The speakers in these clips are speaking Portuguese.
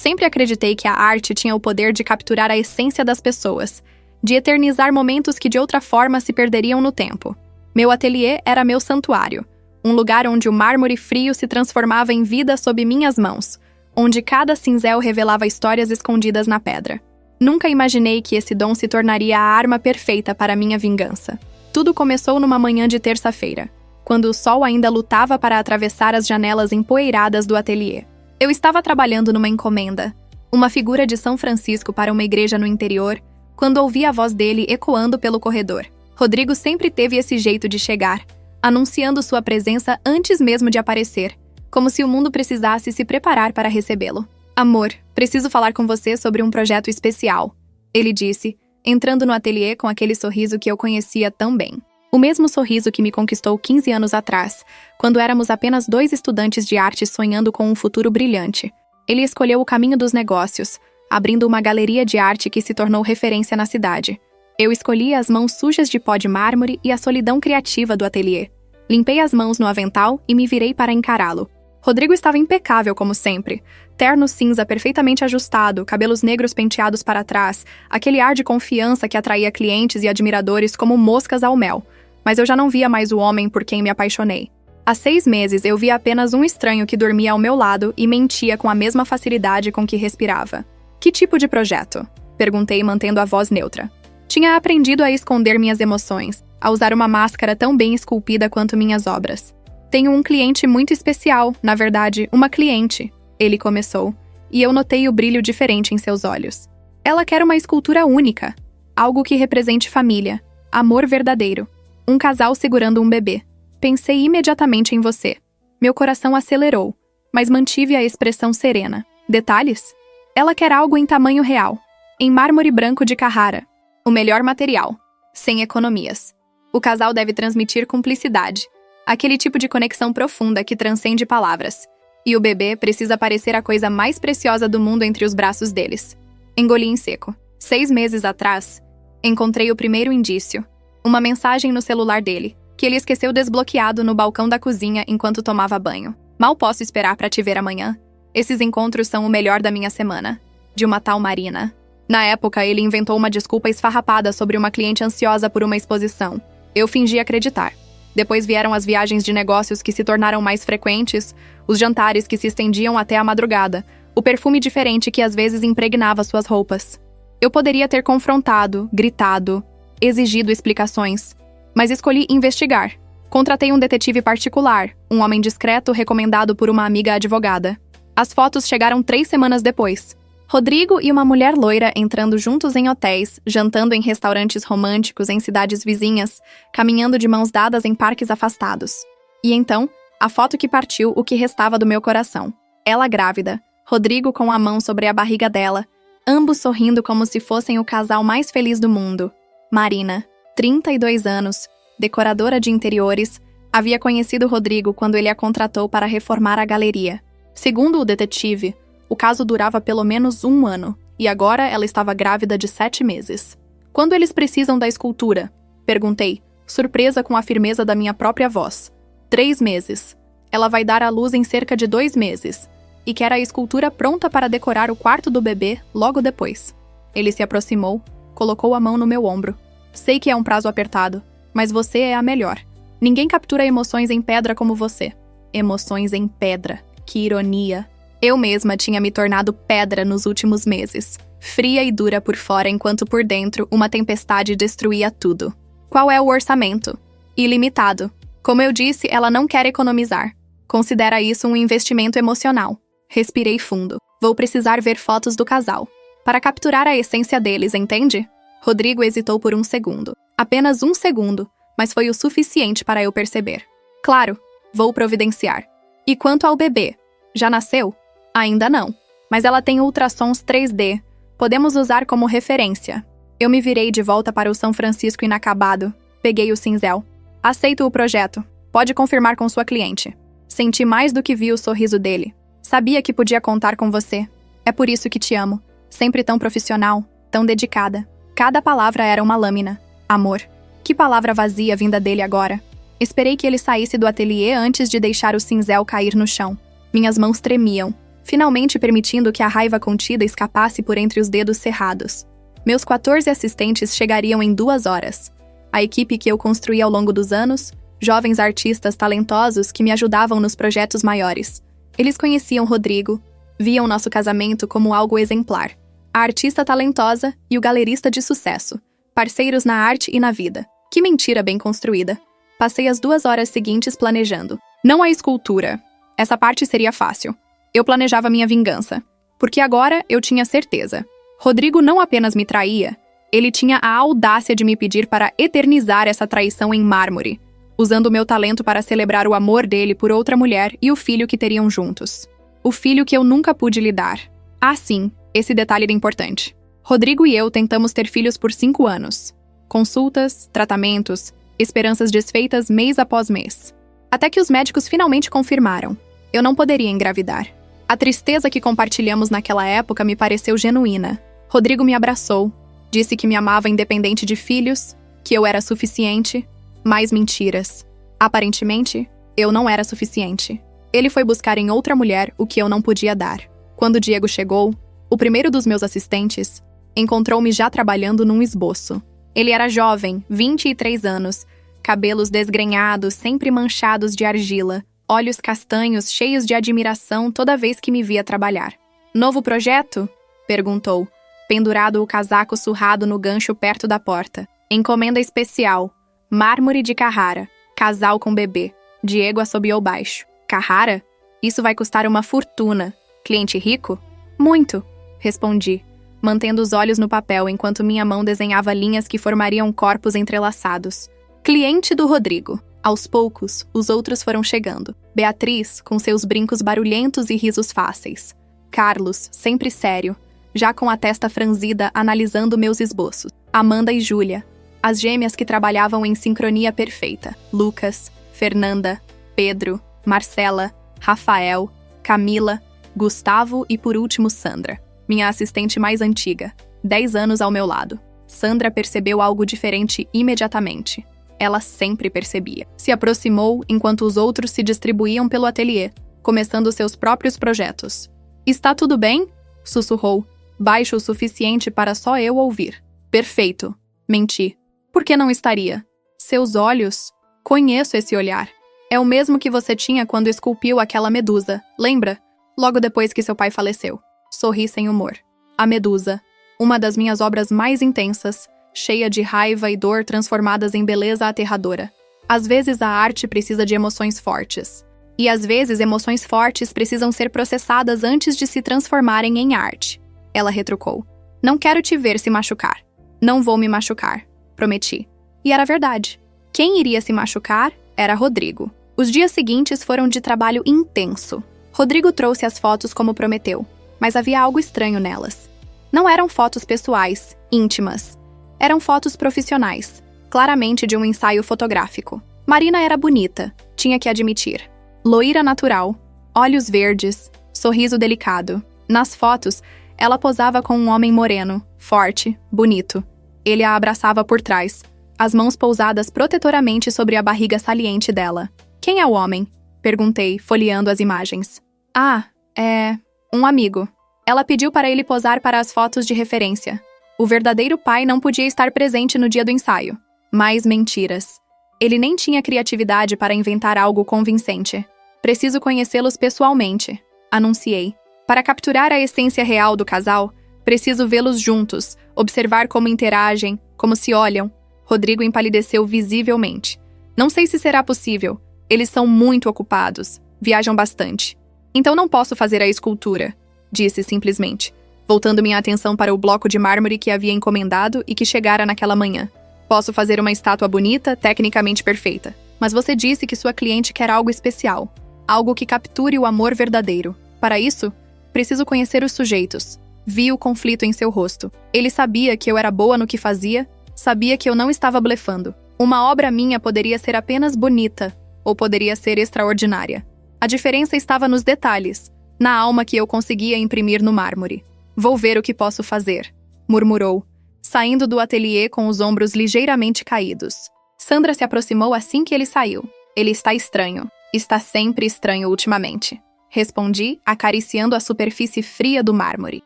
Sempre acreditei que a arte tinha o poder de capturar a essência das pessoas, de eternizar momentos que de outra forma se perderiam no tempo. Meu ateliê era meu santuário, um lugar onde o mármore frio se transformava em vida sob minhas mãos, onde cada cinzel revelava histórias escondidas na pedra. Nunca imaginei que esse dom se tornaria a arma perfeita para minha vingança. Tudo começou numa manhã de terça-feira, quando o sol ainda lutava para atravessar as janelas empoeiradas do ateliê. Eu estava trabalhando numa encomenda, uma figura de São Francisco para uma igreja no interior, quando ouvi a voz dele ecoando pelo corredor. Rodrigo sempre teve esse jeito de chegar, anunciando sua presença antes mesmo de aparecer, como se o mundo precisasse se preparar para recebê-lo. Amor, preciso falar com você sobre um projeto especial, ele disse, entrando no ateliê com aquele sorriso que eu conhecia tão bem. O mesmo sorriso que me conquistou 15 anos atrás, quando éramos apenas 2 estudantes de arte sonhando com um futuro brilhante. Ele escolheu o caminho dos negócios, abrindo uma galeria de arte que se tornou referência na cidade. Eu escolhi as mãos sujas de pó de mármore e a solidão criativa do ateliê. Limpei as mãos no avental e me virei para encará-lo. Rodrigo estava impecável como sempre. Terno cinza perfeitamente ajustado, cabelos negros penteados para trás, aquele ar de confiança que atraía clientes e admiradores como moscas ao mel. Mas eu já não via mais o homem por quem me apaixonei. Há 6 meses eu via apenas um estranho que dormia ao meu lado e mentia com a mesma facilidade com que respirava. Que tipo de projeto? Perguntei mantendo a voz neutra. Tinha aprendido a esconder minhas emoções, a usar uma máscara tão bem esculpida quanto minhas obras. Tenho um cliente muito especial, na verdade, uma cliente, ele começou, e eu notei o brilho diferente em seus olhos. Ela quer uma escultura única, algo que represente família, amor verdadeiro, um casal segurando um bebê. Pensei imediatamente em você. Meu coração acelerou, mas mantive a expressão serena. Detalhes? Ela quer algo em tamanho real, em mármore branco de Carrara. O melhor material, sem economias. O casal deve transmitir cumplicidade, aquele tipo de conexão profunda que transcende palavras. E o bebê precisa parecer a coisa mais preciosa do mundo entre os braços deles. Engoli em seco. 6 meses atrás, encontrei o primeiro indício. Uma mensagem no celular dele, que ele esqueceu desbloqueado no balcão da cozinha enquanto tomava banho. Mal posso esperar para te ver amanhã. Esses encontros são o melhor da minha semana. De uma tal Marina. Na época, ele inventou uma desculpa esfarrapada sobre uma cliente ansiosa por uma exposição. Eu fingi acreditar. Depois vieram as viagens de negócios que se tornaram mais frequentes, os jantares que se estendiam até a madrugada, o perfume diferente que às vezes impregnava suas roupas. Eu poderia ter confrontado, gritado, exigido explicações, mas escolhi investigar. Contratei um detetive particular, um homem discreto recomendado por uma amiga advogada. As fotos chegaram 3 semanas depois. Rodrigo e uma mulher loira entrando juntos em hotéis, jantando em restaurantes românticos em cidades vizinhas, caminhando de mãos dadas em parques afastados. E então, a foto que partiu o que restava do meu coração. Ela grávida, Rodrigo com a mão sobre a barriga dela, ambos sorrindo como se fossem o casal mais feliz do mundo. Marina, 32 anos, decoradora de interiores, havia conhecido Rodrigo quando ele a contratou para reformar a galeria. Segundo o detetive, o caso durava pelo menos 1 ano, e agora ela estava grávida de 7 meses. Quando eles precisam da escultura? Perguntei, surpresa com a firmeza da minha própria voz. 3 meses. Ela vai dar à luz em cerca de 2 meses, e quer a escultura pronta para decorar o quarto do bebê logo depois. Ele se aproximou, colocou a mão no meu ombro. Sei que é um prazo apertado, mas você é a melhor. Ninguém captura emoções em pedra como você. Emoções em pedra. Que ironia. Eu mesma tinha me tornado pedra nos últimos meses, fria e dura por fora enquanto por dentro uma tempestade destruía tudo. Qual é o orçamento? Ilimitado. Como eu disse, ela não quer economizar. Considera isso um investimento emocional. Respirei fundo. Vou precisar ver fotos do casal. Para capturar a essência deles, entende? Rodrigo hesitou por 1 segundo. Apenas 1 segundo, mas foi o suficiente para eu perceber. Claro, vou providenciar. E quanto ao bebê? Já nasceu? Ainda não. Mas ela tem ultrassons 3D. Podemos usar como referência. Eu me virei de volta para o São Francisco inacabado. Peguei o cinzel. Aceito o projeto. Pode confirmar com sua cliente. Senti mais do que vi o sorriso dele. Sabia que podia contar com você. É por isso que te amo. Sempre tão profissional, tão dedicada. Cada palavra era uma lâmina. Amor. Que palavra vazia vinda dele agora. Esperei que ele saísse do ateliê antes de deixar o cinzel cair no chão. Minhas mãos tremiam. finalmente permitindo que a raiva contida escapasse por entre os dedos cerrados. Meus 14 assistentes chegariam em 2 horas. A equipe que eu construí ao longo dos anos, jovens artistas talentosos que me ajudavam nos projetos maiores. Eles conheciam Rodrigo, viam nosso casamento como algo exemplar. A artista talentosa e o galerista de sucesso, parceiros na arte e na vida. Que mentira bem construída. Passei as 2 horas seguintes planejando. Não a escultura. Essa parte seria fácil. Eu planejava minha vingança. Porque agora eu tinha certeza. Rodrigo não apenas me traía, ele tinha a audácia de me pedir para eternizar essa traição em mármore, usando o meu talento para celebrar o amor dele por outra mulher e o filho que teriam juntos. O filho que eu nunca pude lhe dar. Ah, sim, esse detalhe era importante. Rodrigo e eu tentamos ter filhos por 5 anos. Consultas, tratamentos, esperanças desfeitas mês após mês. Até que os médicos finalmente confirmaram. Eu não poderia engravidar. A tristeza que compartilhamos naquela época me pareceu genuína. Rodrigo me abraçou, disse que me amava independente de filhos, que eu era suficiente. Mais mentiras. Aparentemente, eu não era suficiente. Ele foi buscar em outra mulher o que eu não podia dar. Quando Diego chegou, o primeiro dos meus assistentes, encontrou-me já trabalhando num esboço. Ele era jovem, 23 anos, cabelos desgrenhados, sempre manchados de argila, olhos castanhos cheios de admiração toda vez que me via trabalhar. Novo projeto? Perguntou, pendurado o casaco surrado no gancho perto da porta. Encomenda especial. Mármore de Carrara. Casal com bebê. Diego assobiou baixo. Carrara? Isso vai custar uma fortuna. Cliente rico? Muito, respondi, mantendo os olhos no papel enquanto minha mão desenhava linhas que formariam corpos entrelaçados. Cliente do Rodrigo. Aos poucos, os outros foram chegando. Beatriz, com seus brincos barulhentos e risos fáceis. Carlos, sempre sério, já com a testa franzida analisando meus esboços. Amanda e Júlia, as gêmeas que trabalhavam em sincronia perfeita. Lucas, Fernanda, Pedro, Marcela, Rafael, Camila, Gustavo e, por último, Sandra, minha assistente mais antiga, 10 anos ao meu lado. Sandra percebeu algo diferente imediatamente. Ela sempre percebia. Se aproximou enquanto os outros se distribuíam pelo ateliê, começando seus próprios projetos. Está tudo bem? Sussurrou, baixo o suficiente para só eu ouvir. Perfeito. Menti. Por que não estaria? Seus olhos? Conheço esse olhar. É o mesmo que você tinha quando esculpiu aquela medusa, lembra? Logo depois que seu pai faleceu. Sorri sem humor. A Medusa, uma das minhas obras mais intensas, cheia de raiva e dor transformadas em beleza aterradora. Às vezes a arte precisa de emoções fortes. E às vezes emoções fortes precisam ser processadas antes de se transformarem em arte. Ela retrucou. Não quero te ver se machucar. Não vou me machucar, prometi. E era verdade. Quem iria se machucar era Rodrigo. Os dias seguintes foram de trabalho intenso. Rodrigo trouxe as fotos como prometeu, mas havia algo estranho nelas. Não eram fotos pessoais, íntimas. Eram fotos profissionais, claramente de um ensaio fotográfico. Marina era bonita, tinha que admitir. Loira natural, olhos verdes, sorriso delicado. Nas fotos, ela posava com um homem moreno, forte, bonito. Ele a abraçava por trás, as mãos pousadas protetoramente sobre a barriga saliente dela. Quem é o homem? Perguntei, folheando as imagens. Ah, é... um amigo. Ela pediu para ele posar para as fotos de referência. O verdadeiro pai não podia estar presente no dia do ensaio. Mais mentiras. Ele nem tinha criatividade para inventar algo convincente. Preciso conhecê-los pessoalmente, anunciei. Para capturar a essência real do casal, preciso vê-los juntos, observar como interagem, como se olham. Rodrigo empalideceu visivelmente. Não sei se será possível. Eles são muito ocupados, viajam bastante. Então não posso fazer a escultura, disse simplesmente, voltando minha atenção para o bloco de mármore que havia encomendado e que chegara naquela manhã. Posso fazer uma estátua bonita, tecnicamente perfeita, mas você disse que sua cliente quer algo especial, algo que capture o amor verdadeiro. Para isso, preciso conhecer os sujeitos. Vi o conflito em seu rosto. Ele sabia que eu era boa no que fazia, sabia que eu não estava blefando. Uma obra minha poderia ser apenas bonita, ou poderia ser extraordinária. A diferença estava nos detalhes, na alma que eu conseguia imprimir no mármore. Vou ver o que posso fazer, murmurou, saindo do ateliê com os ombros ligeiramente caídos. Sandra se aproximou assim que ele saiu. Ele está estranho. Está sempre estranho ultimamente. respondi, acariciando a superfície fria do mármore.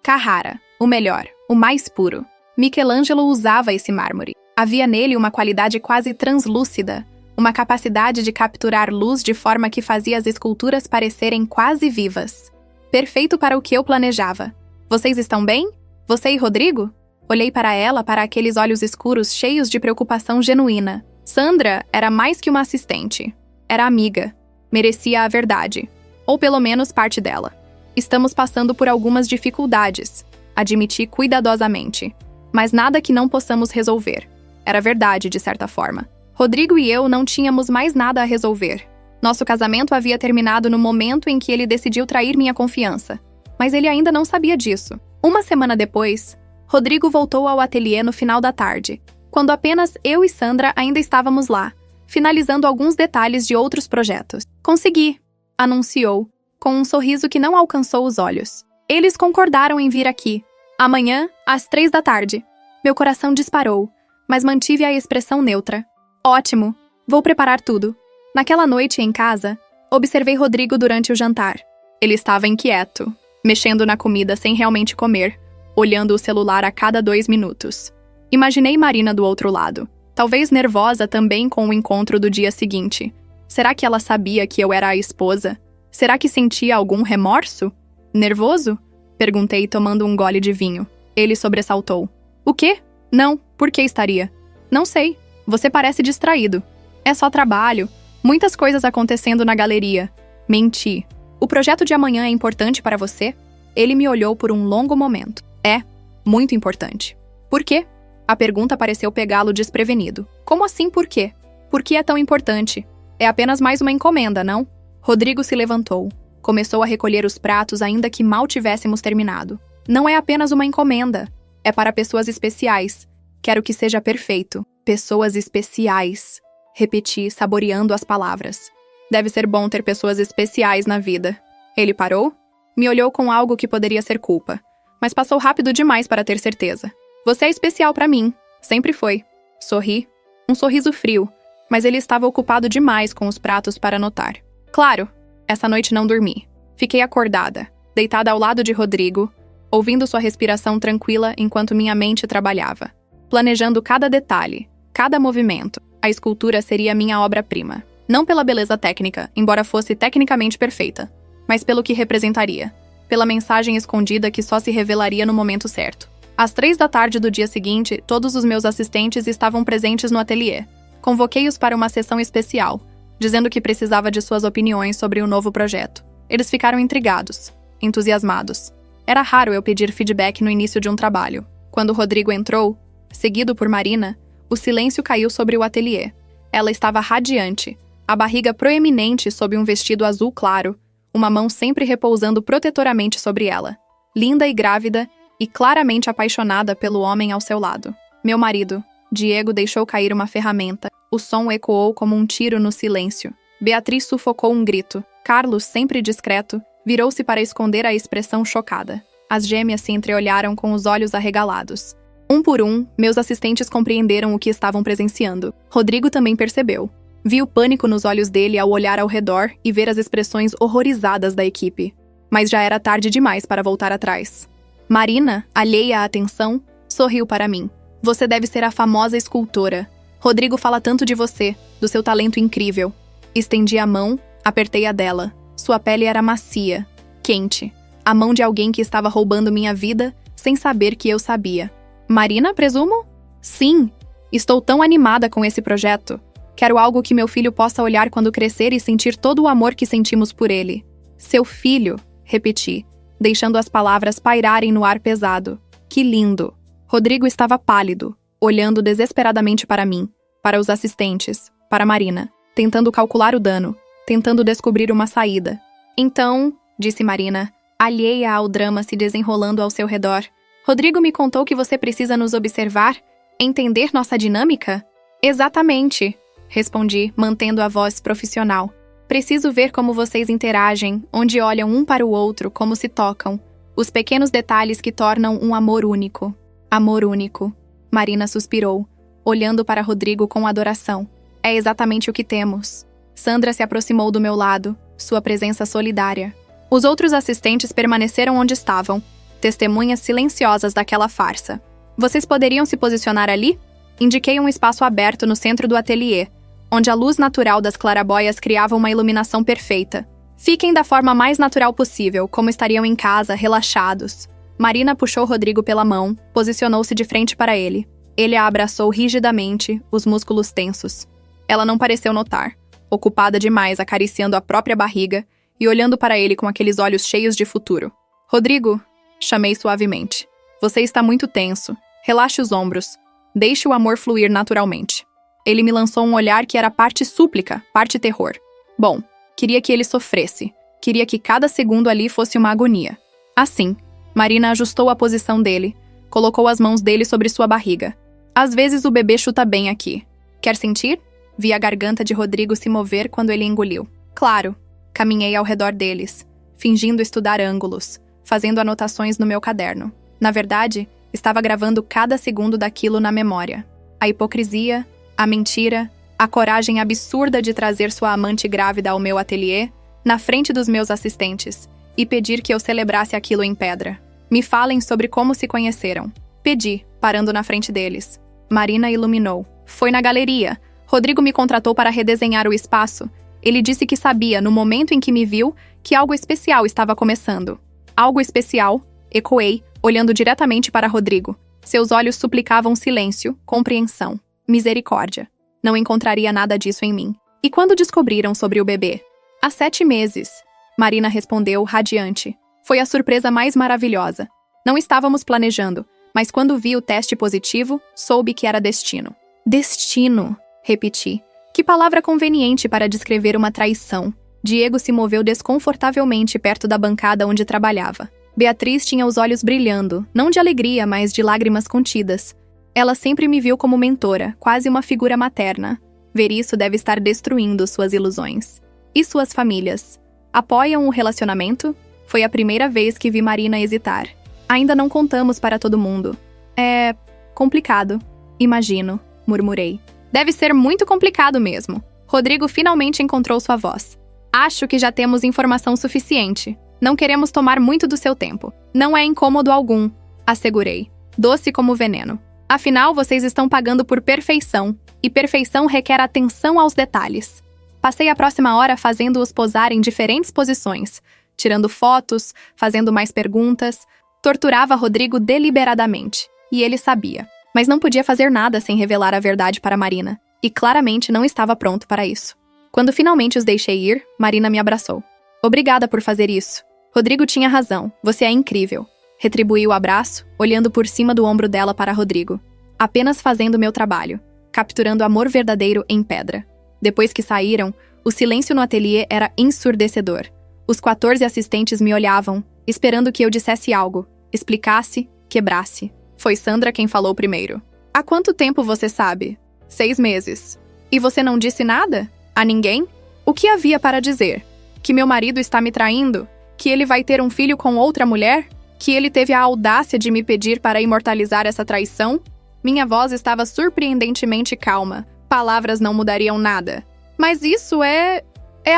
Carrara, o melhor, o mais puro. Michelangelo usava esse mármore. Havia nele uma qualidade quase translúcida, uma capacidade de capturar luz de forma que fazia as esculturas parecerem quase vivas. Perfeito para o que eu planejava. Vocês estão bem? Você e Rodrigo? Olhei para ela, para aqueles olhos escuros cheios de preocupação genuína. Sandra era mais que uma assistente. Era amiga. Merecia a verdade. Ou pelo menos parte dela. Estamos passando por algumas dificuldades, admiti cuidadosamente. Mas nada que não possamos resolver. Era verdade, de certa forma. Rodrigo e eu não tínhamos mais nada a resolver. Nosso casamento havia terminado no momento em que ele decidiu trair minha confiança. Mas ele ainda não sabia disso. Uma semana depois, Rodrigo voltou ao ateliê no final da tarde, quando apenas eu e Sandra ainda estávamos lá, finalizando alguns detalhes de outros projetos. Consegui, anunciou, com um sorriso que não alcançou os olhos. Eles concordaram em vir aqui. Amanhã, às 3 da tarde. Meu coração disparou, mas mantive a expressão neutra. Ótimo, vou preparar tudo. Naquela noite em casa, observei Rodrigo durante o jantar. Ele estava inquieto, mexendo na comida sem realmente comer, olhando o celular a cada 2 minutos. Imaginei Marina do outro lado, talvez nervosa também com o encontro do dia seguinte. Será que ela sabia que eu era a esposa? Será que sentia algum remorso? Nervoso? Perguntei, tomando um gole de vinho. Ele sobressaltou. O quê? Não, por que estaria? Não sei, você parece distraído. É só trabalho, muitas coisas acontecendo na galeria. Menti. O projeto de amanhã é importante para você? Ele me olhou por um longo momento. É, muito importante. Por quê? A pergunta pareceu pegá-lo desprevenido. Como assim por quê? Por que é tão importante? É apenas mais uma encomenda, não? Rodrigo se levantou. Começou a recolher os pratos ainda que mal tivéssemos terminado. Não é apenas uma encomenda. É para pessoas especiais. Quero que seja perfeito. Pessoas especiais. Repeti, saboreando as palavras. Deve ser bom ter pessoas especiais na vida. Ele parou? Me olhou com algo que poderia ser culpa, mas passou rápido demais para ter certeza. Você é especial para mim. Sempre foi. Sorri. Um sorriso frio, mas ele estava ocupado demais com os pratos para notar. Claro, essa noite não dormi. Fiquei acordada, deitada ao lado de Rodrigo, ouvindo sua respiração tranquila enquanto minha mente trabalhava. Planejando cada detalhe, cada movimento. A escultura seria minha obra-prima. Não pela beleza técnica, embora fosse tecnicamente perfeita, mas pelo que representaria. Pela mensagem escondida que só se revelaria no momento certo. Às 3 da tarde do dia seguinte, todos os meus assistentes estavam presentes no ateliê. Convoquei-os para uma sessão especial, dizendo que precisava de suas opiniões sobre o novo projeto. Eles ficaram intrigados, entusiasmados. Era raro eu pedir feedback no início de um trabalho. Quando Rodrigo entrou, seguido por Marina, o silêncio caiu sobre o ateliê. Ela estava radiante, a barriga proeminente sob um vestido azul claro, uma mão sempre repousando protetoramente sobre ela. Linda e grávida, e claramente apaixonada pelo homem ao seu lado. Meu marido, Diego, deixou cair uma ferramenta. O som ecoou como um tiro no silêncio. Beatriz sufocou um grito. Carlos, sempre discreto, virou-se para esconder a expressão chocada. As gêmeas se entreolharam com os olhos arregalados. Um por um, meus assistentes compreenderam o que estavam presenciando. Rodrigo também percebeu. Vi o pânico nos olhos dele ao olhar ao redor e ver as expressões horrorizadas da equipe. Mas já era tarde demais para voltar atrás. Marina, alheia à atenção, sorriu para mim. Você deve ser a famosa escultora. Rodrigo fala tanto de você, do seu talento incrível. Estendi a mão, apertei a dela. Sua pele era macia, quente. A mão de alguém que estava roubando minha vida, sem saber que eu sabia. Marina, presumo? Sim. Estou tão animada com esse projeto. Quero algo que meu filho possa olhar quando crescer e sentir todo o amor que sentimos por ele. Seu filho, repeti, deixando as palavras pairarem no ar pesado. Que lindo! Rodrigo estava pálido, olhando desesperadamente para mim, para os assistentes, para Marina, tentando calcular o dano, tentando descobrir uma saída. Então, disse Marina, alheia ao drama se desenrolando ao seu redor. Rodrigo me contou que você precisa nos observar, entender nossa dinâmica? Exatamente, respondi, mantendo a voz profissional. Preciso ver como vocês interagem, onde olham um para o outro, como se tocam. Os pequenos detalhes que tornam um amor único. Amor único. Marina suspirou, olhando para Rodrigo com adoração. É exatamente o que temos. Sandra se aproximou do meu lado, sua presença solidária. Os outros assistentes permaneceram onde estavam, testemunhas silenciosas daquela farsa. Vocês poderiam se posicionar ali? Indiquei um espaço aberto no centro do ateliê, onde a luz natural das clarabóias criava uma iluminação perfeita. Fiquem da forma mais natural possível, como estariam em casa, relaxados. Marina puxou Rodrigo pela mão, posicionou-se de frente para ele. Ele a abraçou rigidamente, os músculos tensos. Ela não pareceu notar, ocupada demais acariciando a própria barriga e olhando para ele com aqueles olhos cheios de futuro. Rodrigo, chamei suavemente. Você está muito tenso. Relaxe os ombros. Deixe o amor fluir naturalmente. Ele me lançou um olhar que era parte súplica, parte terror. Bom, queria que ele sofresse. Queria que cada segundo ali fosse uma agonia. Assim, Marina ajustou a posição dele, colocou as mãos dele sobre sua barriga. Às vezes o bebê chuta bem aqui. Quer sentir? Vi a garganta de Rodrigo se mover quando ele engoliu. Claro. Caminhei ao redor deles, fingindo estudar ângulos, fazendo anotações no meu caderno. Na verdade, estava gravando cada segundo daquilo na memória. A hipocrisia, a mentira, a coragem absurda de trazer sua amante grávida ao meu ateliê, na frente dos meus assistentes, e pedir que eu celebrasse aquilo em pedra. Me falem sobre como se conheceram. Pedi, parando na frente deles. Marina iluminou. Foi na galeria. Rodrigo me contratou para redesenhar o espaço. Ele disse que sabia, no momento em que me viu, que algo especial estava começando. Algo especial? Ecoei, olhando diretamente para Rodrigo. Seus olhos suplicavam silêncio, compreensão, misericórdia. Não encontraria nada disso em mim. E quando descobriram sobre o bebê? Há 7 meses. Marina respondeu, radiante. Foi a surpresa mais maravilhosa. Não estávamos planejando, mas quando vi o teste positivo, soube que era destino. Destino, repeti. Que palavra conveniente para descrever uma traição. Diego se moveu desconfortavelmente perto da bancada onde trabalhava. Beatriz tinha os olhos brilhando, não de alegria, mas de lágrimas contidas. Ela sempre me viu como mentora, quase uma figura materna. Ver isso deve estar destruindo suas ilusões. E suas famílias? Apoiam o relacionamento? Foi a primeira vez que vi Marina hesitar. Ainda não contamos para todo mundo. É complicado. Imagino, murmurei. Deve ser muito complicado mesmo. Rodrigo finalmente encontrou sua voz. Acho que já temos informação suficiente. Não queremos tomar muito do seu tempo. Não é incômodo algum, assegurei. Doce como veneno. Afinal, vocês estão pagando por perfeição, e perfeição requer atenção aos detalhes. Passei a próxima hora fazendo-os posar em diferentes posições, tirando fotos, fazendo mais perguntas. Torturava Rodrigo deliberadamente, e ele sabia. Mas não podia fazer nada sem revelar a verdade para Marina, e claramente não estava pronto para isso. Quando finalmente os deixei ir, Marina me abraçou. Obrigada por fazer isso. Rodrigo tinha razão, você é incrível. Retribuí o abraço, olhando por cima do ombro dela para Rodrigo. Apenas fazendo meu trabalho, capturando amor verdadeiro em pedra. Depois que saíram, o silêncio no ateliê era ensurdecedor. Os 14 assistentes me olhavam, esperando que eu dissesse algo, explicasse, quebrasse. Foi Sandra quem falou primeiro. Há quanto tempo você sabe? 6 meses. E você não disse nada? A ninguém? O que havia para dizer? Que meu marido está me traindo? Que ele vai ter um filho com outra mulher? Que ele teve a audácia de me pedir para imortalizar essa traição? Minha voz estava surpreendentemente calma. Palavras não mudariam nada. Mas isso é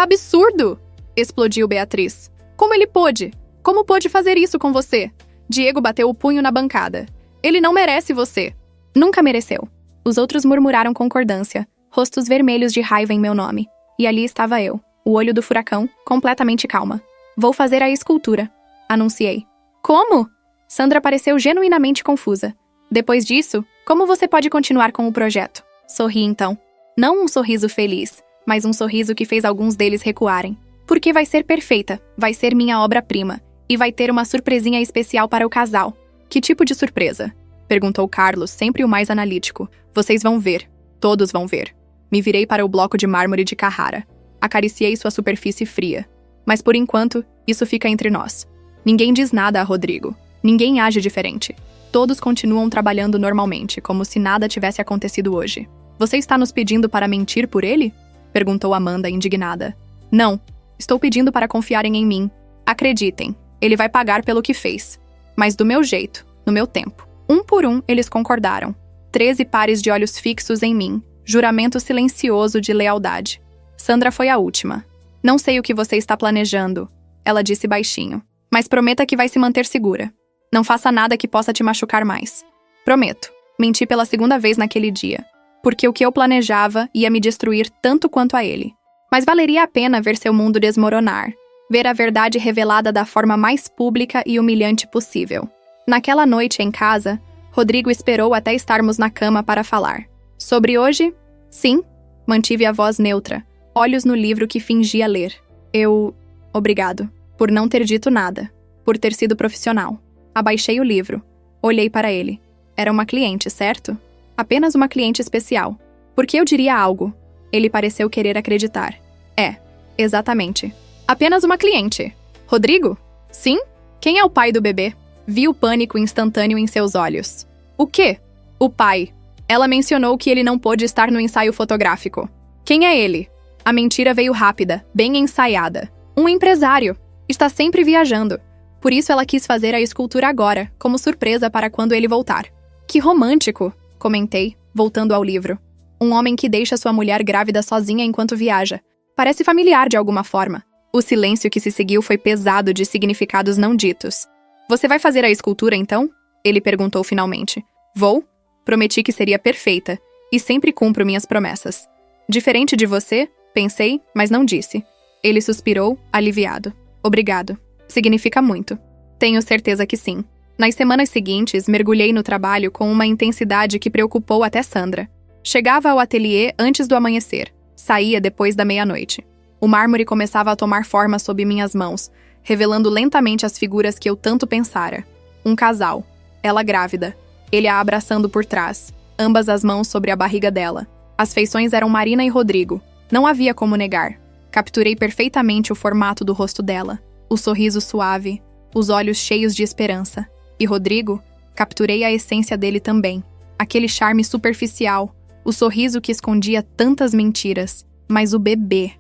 absurdo! Explodiu Beatriz. Como ele pôde? Como pôde fazer isso com você? Diego bateu o punho na bancada. Ele não merece você. Nunca mereceu. Os outros murmuraram concordância, rostos vermelhos de raiva em meu nome. E ali estava eu, o olho do furacão, completamente calma. Vou fazer a escultura, anunciei. Como? Sandra pareceu genuinamente confusa. Depois disso, como você pode continuar com o projeto? Sorri então. Não um sorriso feliz, mas um sorriso que fez alguns deles recuarem. Porque vai ser perfeita, vai ser minha obra-prima. E vai ter uma surpresinha especial para o casal. Que tipo de surpresa? Perguntou Carlos, sempre o mais analítico. Vocês vão ver. Todos vão ver. Me virei para o bloco de mármore de Carrara. Acariciei sua superfície fria. Mas por enquanto, isso fica entre nós. Ninguém diz nada a Rodrigo. Ninguém age diferente. Todos continuam trabalhando normalmente, como se nada tivesse acontecido hoje. Você está nos pedindo para mentir por ele? Perguntou Amanda, indignada. Não. Estou pedindo para confiarem em mim. Acreditem. Ele vai pagar pelo que fez. Mas do meu jeito, no meu tempo. Um por um, eles concordaram. 13 pares de olhos fixos em mim. Juramento silencioso de lealdade. Sandra foi a última. Não sei o que você está planejando. ela disse baixinho. Mas prometa que vai se manter segura. Não faça nada que possa te machucar mais. Prometo. Menti pela segunda vez naquele dia. Porque o que eu planejava ia me destruir tanto quanto a ele. Mas valeria a pena ver seu mundo desmoronar. Ver a verdade revelada da forma mais pública e humilhante possível. Naquela noite em casa, Rodrigo esperou até estarmos na cama para falar. Sobre hoje? Sim. Mantive a voz neutra, olhos no livro que fingia ler. Obrigado. Por não ter dito nada. Por ter sido profissional. Abaixei o livro. Olhei para ele. Era uma cliente, certo? Apenas uma cliente especial. Por que eu diria algo? Ele pareceu querer acreditar. Exatamente. Apenas uma cliente. Rodrigo? Sim? Quem é o pai do bebê? Vi o pânico instantâneo em seus olhos. O quê? O pai. Ela mencionou que ele não pôde estar no ensaio fotográfico. Quem é ele? A mentira veio rápida, bem ensaiada. Um empresário. Está sempre viajando. Por isso ela quis fazer a escultura agora, como surpresa para quando ele voltar. Que romântico, comentei, voltando ao livro. Um homem que deixa sua mulher grávida sozinha enquanto viaja. Parece familiar de alguma forma. O silêncio que se seguiu foi pesado de significados não ditos. Você vai fazer a escultura, então? Ele perguntou finalmente. Vou? Prometi que seria perfeita, e sempre cumpro minhas promessas. Diferente de você, pensei, mas não disse. Ele suspirou, aliviado. Obrigado. Significa muito. Tenho certeza que sim. Nas semanas seguintes, mergulhei no trabalho com uma intensidade que preocupou até Sandra. Chegava ao ateliê antes do amanhecer. Saía depois da meia-noite. O mármore começava a tomar forma sob minhas mãos, revelando lentamente as figuras que eu tanto pensara. Um casal. Ela grávida. Ele a abraçando por trás, ambas as mãos sobre a barriga dela. As feições eram Marina e Rodrigo. Não havia como negar. Capturei perfeitamente o formato do rosto dela, o sorriso suave, os olhos cheios de esperança. E Rodrigo, capturei a essência dele também. Aquele charme superficial, o sorriso que escondia tantas mentiras. Mas o bebê...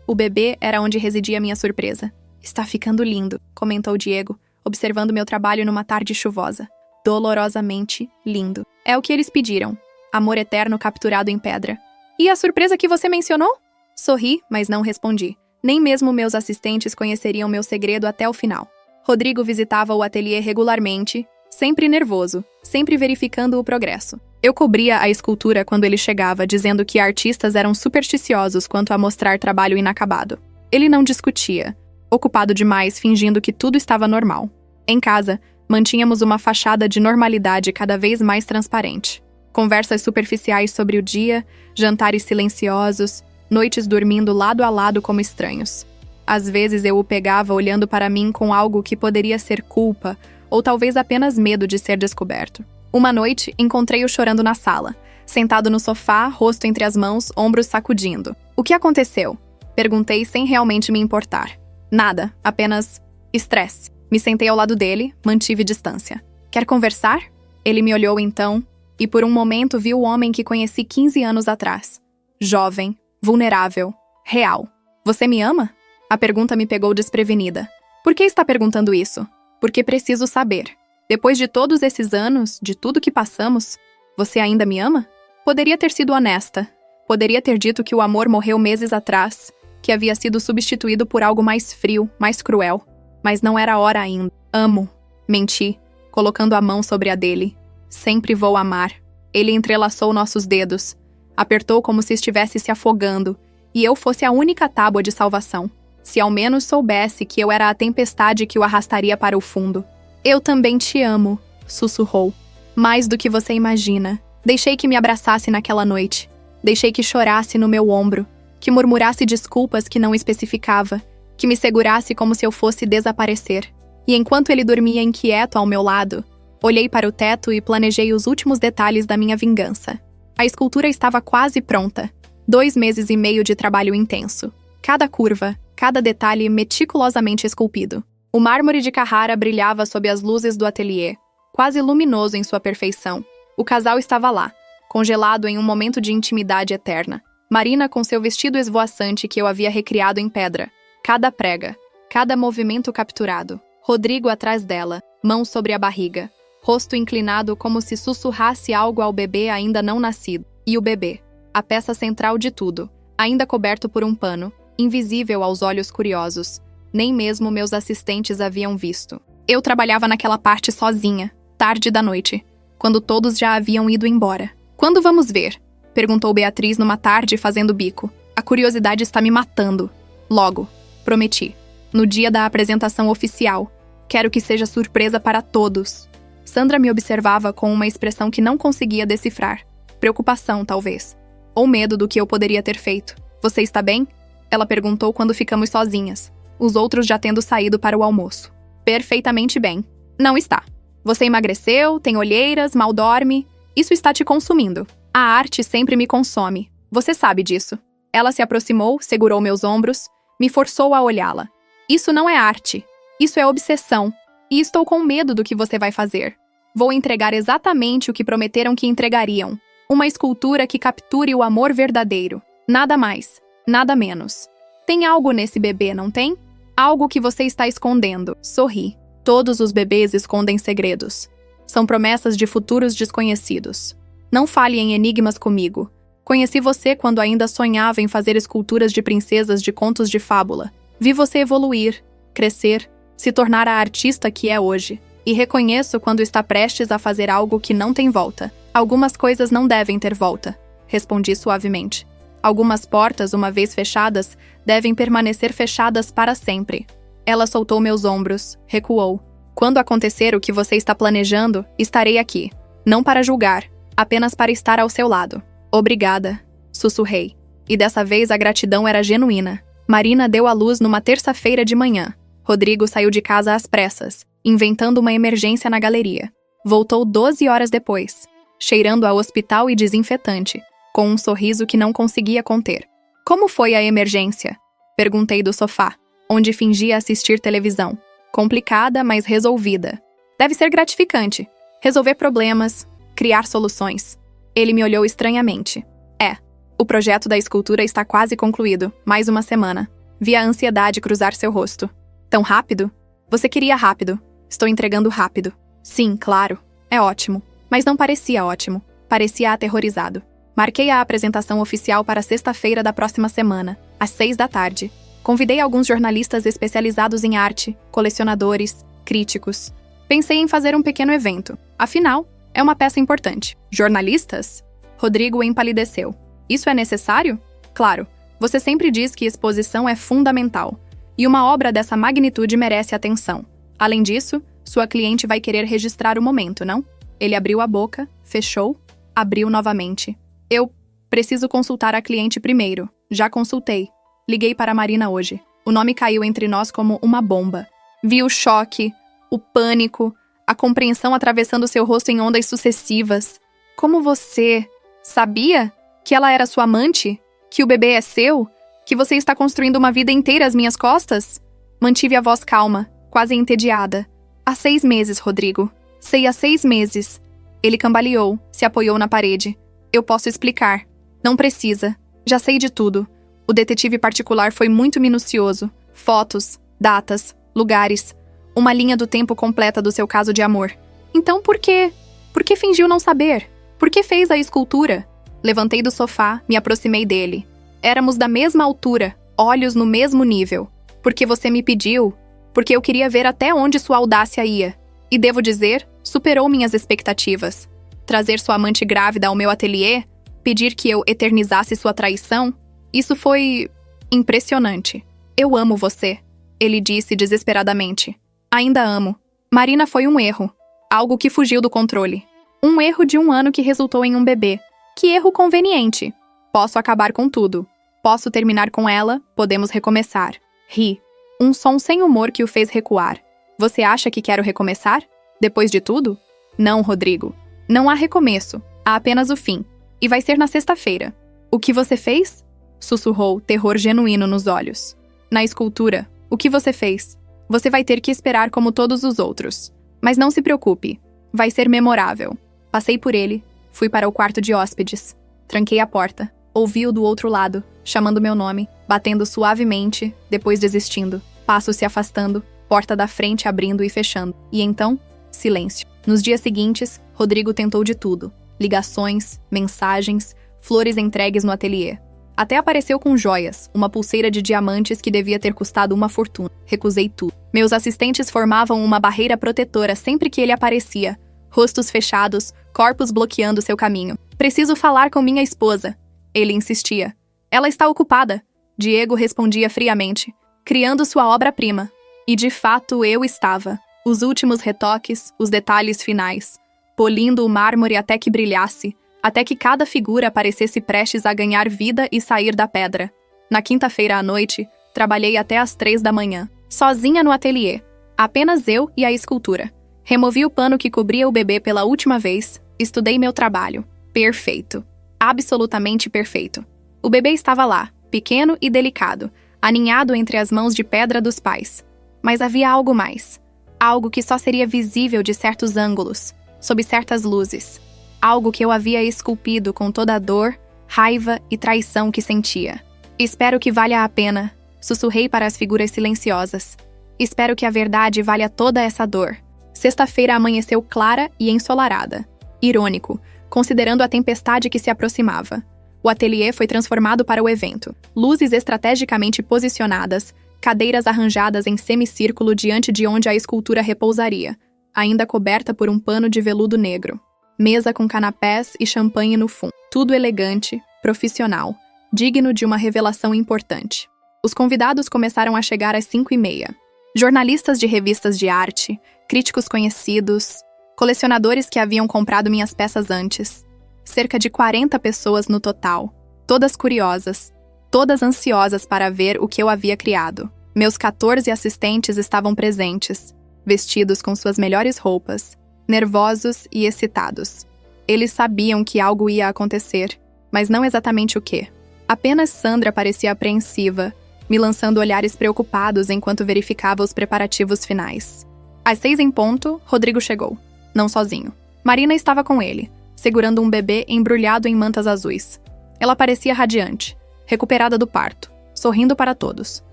o bebê era onde residia minha surpresa. Está ficando lindo, comentou Diego, observando meu trabalho numa tarde chuvosa. Dolorosamente lindo. É o que eles pediram. Amor eterno capturado em pedra. E a surpresa que você mencionou? Sorri, mas não respondi. Nem mesmo meus assistentes conheceriam meu segredo até o final. Rodrigo visitava o ateliê regularmente, sempre nervoso, sempre verificando o progresso. Eu cobria a escultura quando ele chegava, dizendo que artistas eram supersticiosos quanto a mostrar trabalho inacabado. Ele não discutia, ocupado demais fingindo que tudo estava normal. Em casa, mantínhamos uma fachada de normalidade cada vez mais transparente. Conversas superficiais sobre o dia, jantares silenciosos, noites dormindo lado a lado como estranhos. Às vezes eu o pegava olhando para mim com algo que poderia ser culpa, ou talvez apenas medo de ser descoberto. Uma noite, encontrei-o chorando na sala, sentado no sofá, rosto entre as mãos, ombros sacudindo. O que aconteceu? Perguntei sem realmente me importar. Nada, apenas estresse. Me sentei ao lado dele, mantive distância. Quer conversar? Ele me olhou então, e por um momento vi o homem que conheci 15 anos atrás. Jovem, vulnerável, real. Você me ama? A pergunta me pegou desprevenida. Por que está perguntando isso? Porque preciso saber. Depois de todos esses anos, de tudo que passamos, você ainda me ama? Poderia ter sido honesta. Poderia ter dito que o amor morreu meses atrás, que havia sido substituído por algo mais frio, mais cruel. Mas não era hora ainda. Amo. Menti, colocando a mão sobre a dele. Sempre vou amar. Ele entrelaçou nossos dedos. Apertou como se estivesse se afogando, e eu fosse a única tábua de salvação. Se ao menos soubesse que eu era a tempestade que o arrastaria para o fundo. Eu também te amo, sussurrou. Mais do que você imagina. Deixei que me abraçasse naquela noite. Deixei que chorasse no meu ombro. Que murmurasse desculpas que não especificava. Que me segurasse como se eu fosse desaparecer. E enquanto ele dormia inquieto ao meu lado, olhei para o teto e planejei os últimos detalhes da minha vingança. A escultura estava quase pronta. 2 meses e meio de trabalho intenso. Cada curva, cada detalhe meticulosamente esculpido. O mármore de Carrara brilhava sob as luzes do ateliê, quase luminoso em sua perfeição. O casal estava lá, congelado em um momento de intimidade eterna. Marina com seu vestido esvoaçante que eu havia recriado em pedra. Cada prega, cada movimento capturado. Rodrigo atrás dela, mão sobre a barriga. Rosto inclinado como se sussurrasse algo ao bebê ainda não nascido. E o bebê, a peça central de tudo, ainda coberto por um pano, invisível aos olhos curiosos. Nem mesmo meus assistentes haviam visto. Eu trabalhava naquela parte sozinha, tarde da noite, quando todos já haviam ido embora. "Quando vamos ver?" perguntou Beatriz numa tarde fazendo bico. "A curiosidade está me matando." "Logo," prometi. "No dia da apresentação oficial. Quero que seja surpresa para todos." Sandra me observava com uma expressão que não conseguia decifrar. Preocupação, talvez. Ou medo do que eu poderia ter feito. "Você está bem?" ela perguntou quando ficamos sozinhas, os outros já tendo saído para o almoço. "Perfeitamente bem." "Não está. Você emagreceu, tem olheiras, mal dorme. Isso está te consumindo. A arte sempre me consome. Você sabe disso." Ela se aproximou, segurou meus ombros, me forçou a olhá-la. "Isso não é arte. Isso é obsessão. E estou com medo do que você vai fazer. Vou entregar exatamente o que prometeram que entregariam. Uma escultura que capture o amor verdadeiro. Nada mais, nada menos. Tem algo nesse bebê, não tem? Algo que você está escondendo." Sorri. Todos os bebês escondem segredos. São promessas de futuros desconhecidos. Não fale em enigmas comigo. Conheci você quando ainda sonhava em fazer esculturas de princesas de contos de fábula. Vi você evoluir, crescer, se tornar a artista que é hoje. E reconheço quando está prestes a fazer algo que não tem volta. "Algumas coisas não devem ter volta," respondi suavemente. "Algumas portas, uma vez fechadas, devem permanecer fechadas para sempre." Ela soltou meus ombros, recuou. "Quando acontecer o que você está planejando, estarei aqui. Não para julgar, apenas para estar ao seu lado." "Obrigada," sussurrei. E dessa vez a gratidão era genuína. Marina deu à luz numa terça-feira de manhã. Rodrigo saiu de casa às pressas, inventando uma emergência na galeria. Voltou 12 horas depois, cheirando a hospital e desinfetante, com um sorriso que não conseguia conter. "Como foi a emergência?" perguntei do sofá, onde fingia assistir televisão. "Complicada, mas resolvida. Deve ser gratificante. Resolver problemas, criar soluções." Ele me olhou estranhamente. "É. O projeto da escultura está quase concluído. Mais uma semana." Vi a ansiedade cruzar seu rosto. "Tão rápido? Você queria rápido. Estou entregando rápido." "Sim, claro. É ótimo." Mas não parecia ótimo. Parecia aterrorizado. Marquei a apresentação oficial para sexta-feira da próxima semana, às 6 da tarde. Convidei alguns jornalistas especializados em arte, colecionadores, críticos. Pensei em fazer um pequeno evento. Afinal, é uma peça importante. "Jornalistas?" Rodrigo empalideceu. "Isso é necessário?" "Claro. Você sempre diz que exposição é fundamental. E uma obra dessa magnitude merece atenção. Além disso, sua cliente vai querer registrar o momento, não?" Ele abriu a boca, fechou, abriu novamente. "Eu preciso consultar a cliente primeiro. Já consultei. Liguei para a Marina hoje. O nome caiu entre nós como uma bomba. Vi o choque, o pânico, a compreensão atravessando seu rosto em ondas sucessivas. Como você... Sabia que ela era sua amante? Que o bebê é seu? Que você está construindo uma vida inteira às minhas costas?" Mantive a voz calma, quase entediada. "Há 6 meses, Rodrigo. Sei há 6 meses." Ele cambaleou, se apoiou na parede. "Eu posso explicar." "Não precisa. Já sei de tudo." O detetive particular foi muito minucioso. Fotos, datas, lugares. Uma linha do tempo completa do seu caso de amor. "Então por quê? Por que fingiu não saber? Por que fez a escultura?" Levantei do sofá, me aproximei dele. Éramos da mesma altura, olhos no mesmo nível. "Porque você me pediu. Porque eu queria ver até onde sua audácia ia. E devo dizer, superou minhas expectativas. Trazer sua amante grávida ao meu ateliê, pedir que eu eternizasse sua traição, isso foi impressionante. Eu amo você," ele disse desesperadamente. "Ainda amo. Marina foi um erro. Algo que fugiu do controle. Um erro de 1 ano que resultou em um bebê. Que erro conveniente. Posso acabar com tudo. Posso terminar com ela, podemos recomeçar." Ri. Um som sem humor que o fez recuar. "Você acha que quero recomeçar? Depois de tudo?" "Não, Rodrigo. Não há recomeço. Há apenas o fim. E vai ser na sexta-feira." "O que você fez?" sussurrou, terror genuíno nos olhos. "Na escultura. O que você fez? Você vai ter que esperar como todos os outros. Mas não se preocupe. Vai ser memorável." Passei por ele, fui para o quarto de hóspedes. Tranquei a porta. Ouvi-o do outro lado, chamando meu nome, batendo suavemente, depois desistindo. Passos se afastando, porta da frente abrindo e fechando. E então, silêncio. Nos dias seguintes, Rodrigo tentou de tudo. Ligações, mensagens, flores entregues no ateliê. Até apareceu com joias, uma pulseira de diamantes que devia ter custado uma fortuna. Recusei tudo. Meus assistentes formavam uma barreira protetora sempre que ele aparecia. Rostos fechados, corpos bloqueando seu caminho. Preciso falar com minha esposa. Ele insistia. Ela está ocupada. Diego respondia friamente, criando sua obra-prima. E de fato eu estava. Os últimos retoques, os detalhes finais. Polindo o mármore até que brilhasse, até que cada figura parecesse prestes a ganhar vida e sair da pedra. Na quinta-feira à noite, trabalhei até às 3 da manhã, sozinha no ateliê. Apenas eu e a escultura. Removi o pano que cobria o bebê pela última vez, estudei meu trabalho. Perfeito. Absolutamente perfeito. O bebê estava lá, pequeno e delicado, aninhado entre as mãos de pedra dos pais. Mas havia algo mais. Algo que só seria visível de certos ângulos, sob certas luzes. Algo que eu havia esculpido com toda a dor, raiva e traição que sentia. Espero que valha a pena, sussurrei para as figuras silenciosas. Espero que a verdade valha toda essa dor. Sexta-feira amanheceu clara e ensolarada. Irônico, considerando a tempestade que se aproximava. O ateliê foi transformado para o evento. Luzes estrategicamente posicionadas, cadeiras arranjadas em semicírculo diante de onde a escultura repousaria, ainda coberta por um pano de veludo negro. Mesa com canapés e champanhe no fundo. Tudo elegante, profissional, digno de uma revelação importante. Os convidados começaram a chegar às 5h30. Jornalistas de revistas de arte, críticos conhecidos, colecionadores que haviam comprado minhas peças antes. Cerca de 40 pessoas no total, todas curiosas, todas ansiosas para ver o que eu havia criado. Meus 14 assistentes estavam presentes, vestidos com suas melhores roupas, nervosos e excitados. Eles sabiam que algo ia acontecer, mas não exatamente o quê. Apenas Sandra parecia apreensiva, me lançando olhares preocupados enquanto verificava os preparativos finais. Às 6 em ponto, Rodrigo chegou. Não sozinho. Marina estava com ele, segurando um bebê embrulhado em mantas azuis. Ela parecia radiante, recuperada do parto, sorrindo para todos.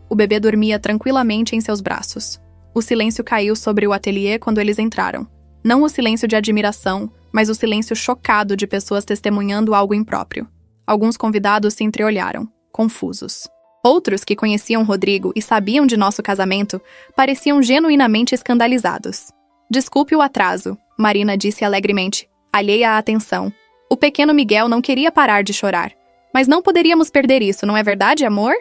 O bebê dormia tranquilamente em seus braços. O silêncio caiu sobre o ateliê quando eles entraram. Não o silêncio de admiração, mas o silêncio chocado de pessoas testemunhando algo impróprio. Alguns convidados se entreolharam, confusos. Outros, que conheciam Rodrigo e sabiam de nosso casamento, pareciam genuinamente escandalizados. Desculpe o atraso, Marina disse alegremente, alheia à atenção. O pequeno Miguel não queria parar de chorar. Mas não poderíamos perder isso, não é verdade, amor?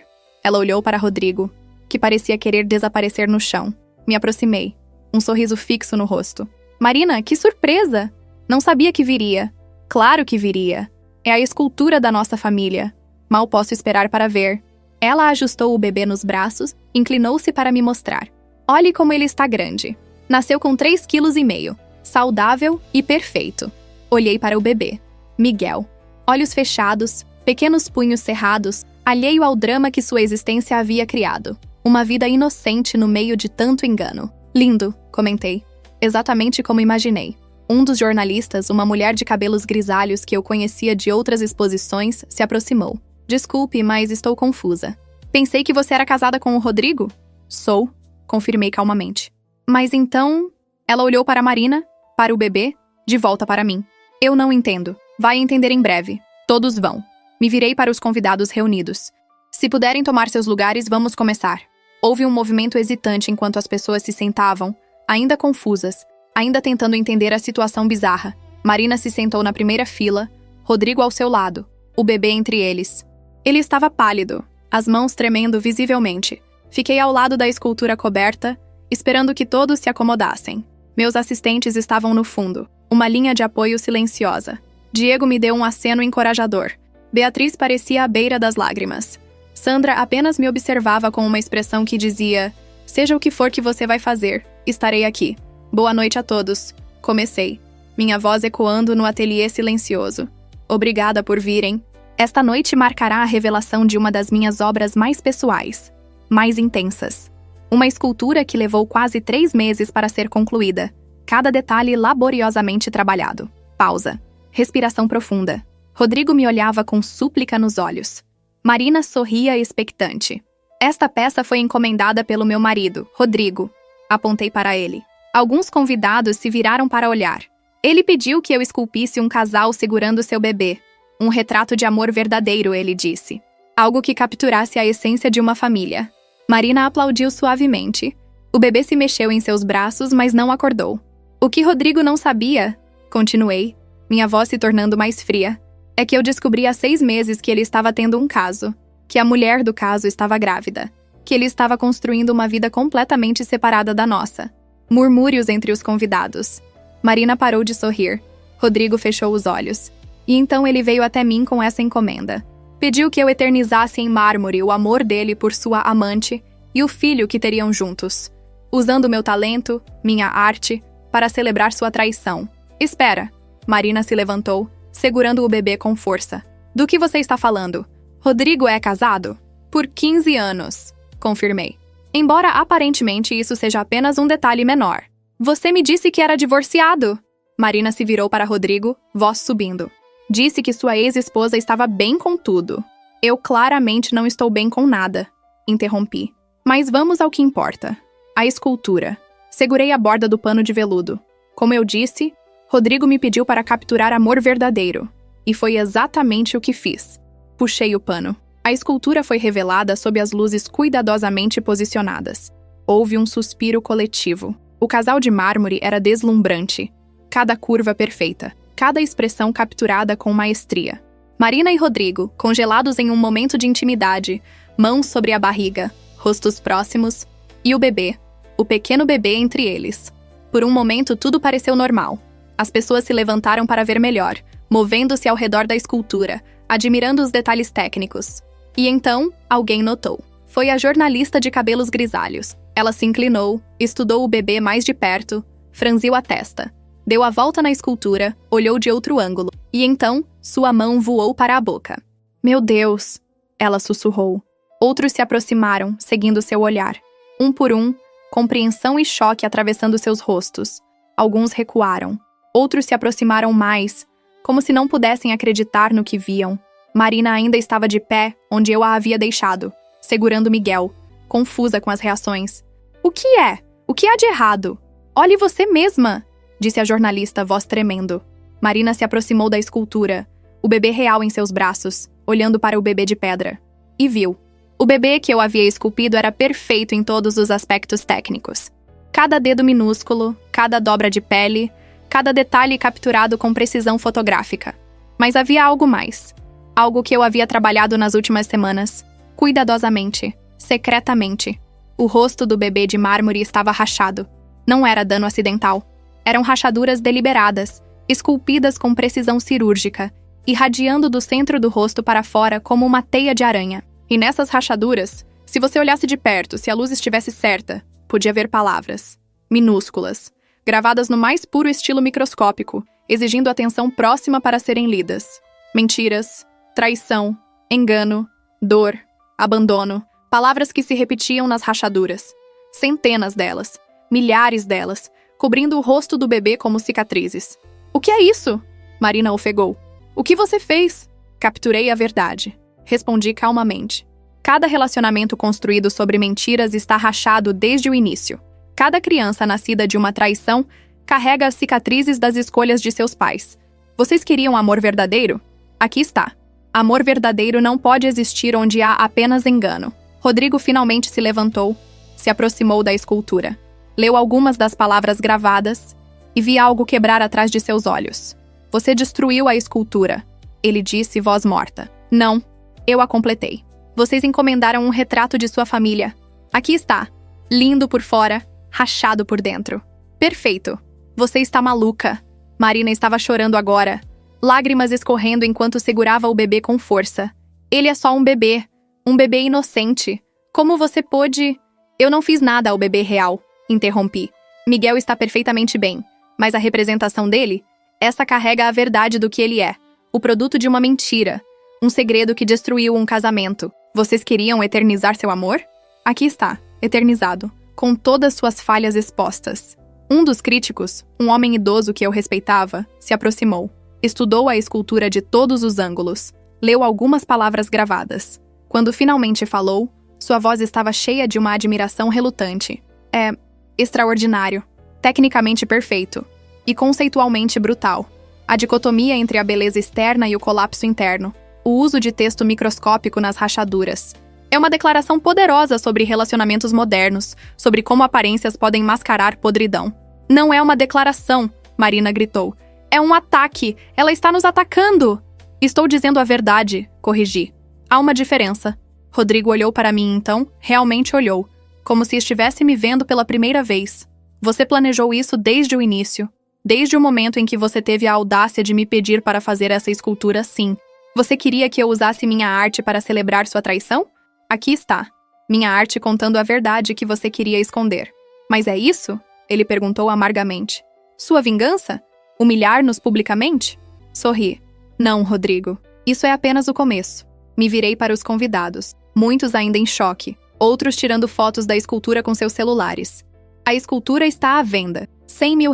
Ela olhou para Rodrigo, que parecia querer desaparecer no chão. Me aproximei, um sorriso fixo no rosto. Marina, que surpresa! Não sabia que viria. Claro que viria. É a escultura da nossa família. Mal posso esperar para ver. Ela ajustou o bebê nos braços, inclinou-se para me mostrar. Olhe como ele está grande. Nasceu com 3,5 kg, saudável e perfeito. Olhei para o bebê. Miguel. Olhos fechados, pequenos punhos cerrados, alheio ao drama que sua existência havia criado. Uma vida inocente no meio de tanto engano. Lindo, comentei. Exatamente como imaginei. Um dos jornalistas, uma mulher de cabelos grisalhos que eu conhecia de outras exposições, se aproximou. Desculpe, mas estou confusa. Pensei que você era casada com o Rodrigo? Sou, confirmei calmamente. Mas então... Ela olhou para Marina, para o bebê, de volta para mim. Eu não entendo. Vai entender em breve. Todos vão. Me virei para os convidados reunidos. Se puderem tomar seus lugares, vamos começar. Houve um movimento hesitante enquanto as pessoas se sentavam, ainda confusas, ainda tentando entender a situação bizarra. Marina se sentou na primeira fila, Rodrigo ao seu lado, o bebê entre eles. Ele estava pálido, as mãos tremendo visivelmente. Fiquei ao lado da escultura coberta, esperando que todos se acomodassem. Meus assistentes estavam no fundo, uma linha de apoio silenciosa. Diego me deu um aceno encorajador. Beatriz parecia à beira das lágrimas. Sandra apenas me observava com uma expressão que dizia: seja o que for que você vai fazer, estarei aqui. Boa noite a todos. Comecei, minha voz ecoando no ateliê silencioso. Obrigada por virem. Esta noite marcará a revelação de uma das minhas obras mais pessoais, mais intensas. Uma escultura que levou quase 3 meses para ser concluída, cada detalhe laboriosamente trabalhado. Pausa. Respiração profunda. Rodrigo me olhava com súplica nos olhos. Marina sorria expectante. Esta peça foi encomendada pelo meu marido, Rodrigo. Apontei para ele. Alguns convidados se viraram para olhar. Ele pediu que eu esculpisse um casal segurando seu bebê. Um retrato de amor verdadeiro, ele disse. Algo que capturasse a essência de uma família. Marina aplaudiu suavemente. O bebê se mexeu em seus braços, mas não acordou. O que Rodrigo não sabia, continuei, minha voz se tornando mais fria, é que eu descobri há 6 meses que ele estava tendo um caso, que a mulher do caso estava grávida, que ele estava construindo uma vida completamente separada da nossa. Murmúrios entre os convidados. Marina parou de sorrir. Rodrigo fechou os olhos. E então ele veio até mim com essa encomenda. Pediu que eu eternizasse em mármore o amor dele por sua amante e o filho que teriam juntos, usando meu talento, minha arte, para celebrar sua traição. Espera. Marina se levantou, segurando o bebê com força. Do que você está falando? Rodrigo é casado? Por 15 anos, confirmei. Embora aparentemente isso seja apenas um detalhe menor. Você me disse que era divorciado. Marina se virou para Rodrigo, voz subindo. Disse que sua ex-esposa estava bem com tudo. Eu claramente não estou bem com nada, interrompi. Mas vamos ao que importa. A escultura. Segurei a borda do pano de veludo. Como eu disse, Rodrigo me pediu para capturar amor verdadeiro. E foi exatamente o que fiz. Puxei o pano. A escultura foi revelada sob as luzes cuidadosamente posicionadas. Houve um suspiro coletivo. O casal de mármore era deslumbrante. Cada curva perfeita. Cada expressão capturada com maestria. Marina e Rodrigo, congelados em um momento de intimidade, mãos sobre a barriga, rostos próximos, e o bebê, o pequeno bebê entre eles. Por um momento tudo pareceu normal. As pessoas se levantaram para ver melhor, movendo-se ao redor da escultura, admirando os detalhes técnicos. E então, alguém notou. Foi a jornalista de cabelos grisalhos. Ela se inclinou, estudou o bebê mais de perto, franziu a testa. Deu a volta na escultura, olhou de outro ângulo, e então, sua mão voou para a boca. Meu Deus! Ela sussurrou. Outros se aproximaram, seguindo seu olhar. Um por um, compreensão e choque atravessando seus rostos. Alguns recuaram. Outros se aproximaram mais, como se não pudessem acreditar no que viam. Marina ainda estava de pé, onde eu a havia deixado, segurando Miguel, confusa com as reações. O que é? O que há de errado? Olhe você mesma! Disse a jornalista, voz tremendo. Marina se aproximou da escultura, o bebê real em seus braços, olhando para o bebê de pedra. E viu. O bebê que eu havia esculpido era perfeito em todos os aspectos técnicos. Cada dedo minúsculo, cada dobra de pele, cada detalhe capturado com precisão fotográfica. Mas havia algo mais. Algo que eu havia trabalhado nas últimas semanas, cuidadosamente, secretamente. O rosto do bebê de mármore estava rachado. Não era dano acidental. Eram rachaduras deliberadas, esculpidas com precisão cirúrgica, irradiando do centro do rosto para fora como uma teia de aranha. E nessas rachaduras, se você olhasse de perto, se a luz estivesse certa, podia ver palavras, minúsculas, gravadas no mais puro estilo microscópico, exigindo atenção próxima para serem lidas. Mentiras, traição, engano, dor, abandono, palavras que se repetiam nas rachaduras. Centenas delas, milhares delas, cobrindo o rosto do bebê como cicatrizes. O que é isso? Marina ofegou. O que você fez? Capturei a verdade. Respondi calmamente. Cada relacionamento construído sobre mentiras está rachado desde o início. Cada criança nascida de uma traição carrega as cicatrizes das escolhas de seus pais. Vocês queriam amor verdadeiro? Aqui está. Amor verdadeiro não pode existir onde há apenas engano. Rodrigo finalmente se levantou, se aproximou da escultura. Leu algumas das palavras gravadas e vi algo quebrar atrás de seus olhos. Você destruiu a escultura, ele disse, voz morta. Não, eu a completei. Vocês encomendaram um retrato de sua família. Aqui está, lindo por fora, rachado por dentro. Perfeito. Você está maluca. Marina estava chorando agora, lágrimas escorrendo enquanto segurava o bebê com força. Ele é só um bebê inocente. Como você pôde... Eu não fiz nada ao bebê real, interrompi. Miguel está perfeitamente bem, mas a representação dele, essa carrega a verdade do que ele é, o produto de uma mentira, um segredo que destruiu um casamento. Vocês queriam eternizar seu amor? Aqui está, eternizado, com todas suas falhas expostas. Um dos críticos, um homem idoso que eu respeitava, se aproximou. Estudou a escultura de todos os ângulos, leu algumas palavras gravadas. Quando finalmente falou, sua voz estava cheia de uma admiração relutante. É extraordinário, tecnicamente perfeito e conceitualmente brutal. A dicotomia entre a beleza externa e o colapso interno. o uso de texto microscópico nas rachaduras. É uma declaração poderosa sobre relacionamentos modernos, sobre como aparências podem mascarar podridão. Não é uma declaração, Marina gritou. É um ataque! Ela está nos atacando! Estou dizendo a verdade, corrigi. Há uma diferença. Rodrigo olhou para mim então, realmente olhou, como se estivesse me vendo pela primeira vez. Você planejou isso desde o início. Desde o momento em que você teve a audácia de me pedir para fazer essa escultura, sim. Você queria que eu usasse minha arte para celebrar sua traição? Aqui está. Minha arte contando a verdade que você queria esconder. Mas é isso? Ele perguntou amargamente. Sua vingança? Humilhar-nos publicamente? Sorri. Não, Rodrigo. Isso é apenas o começo. Me virei para os convidados, muitos ainda em choque, outros tirando fotos da escultura com seus celulares. A escultura está à venda, R$100 mil.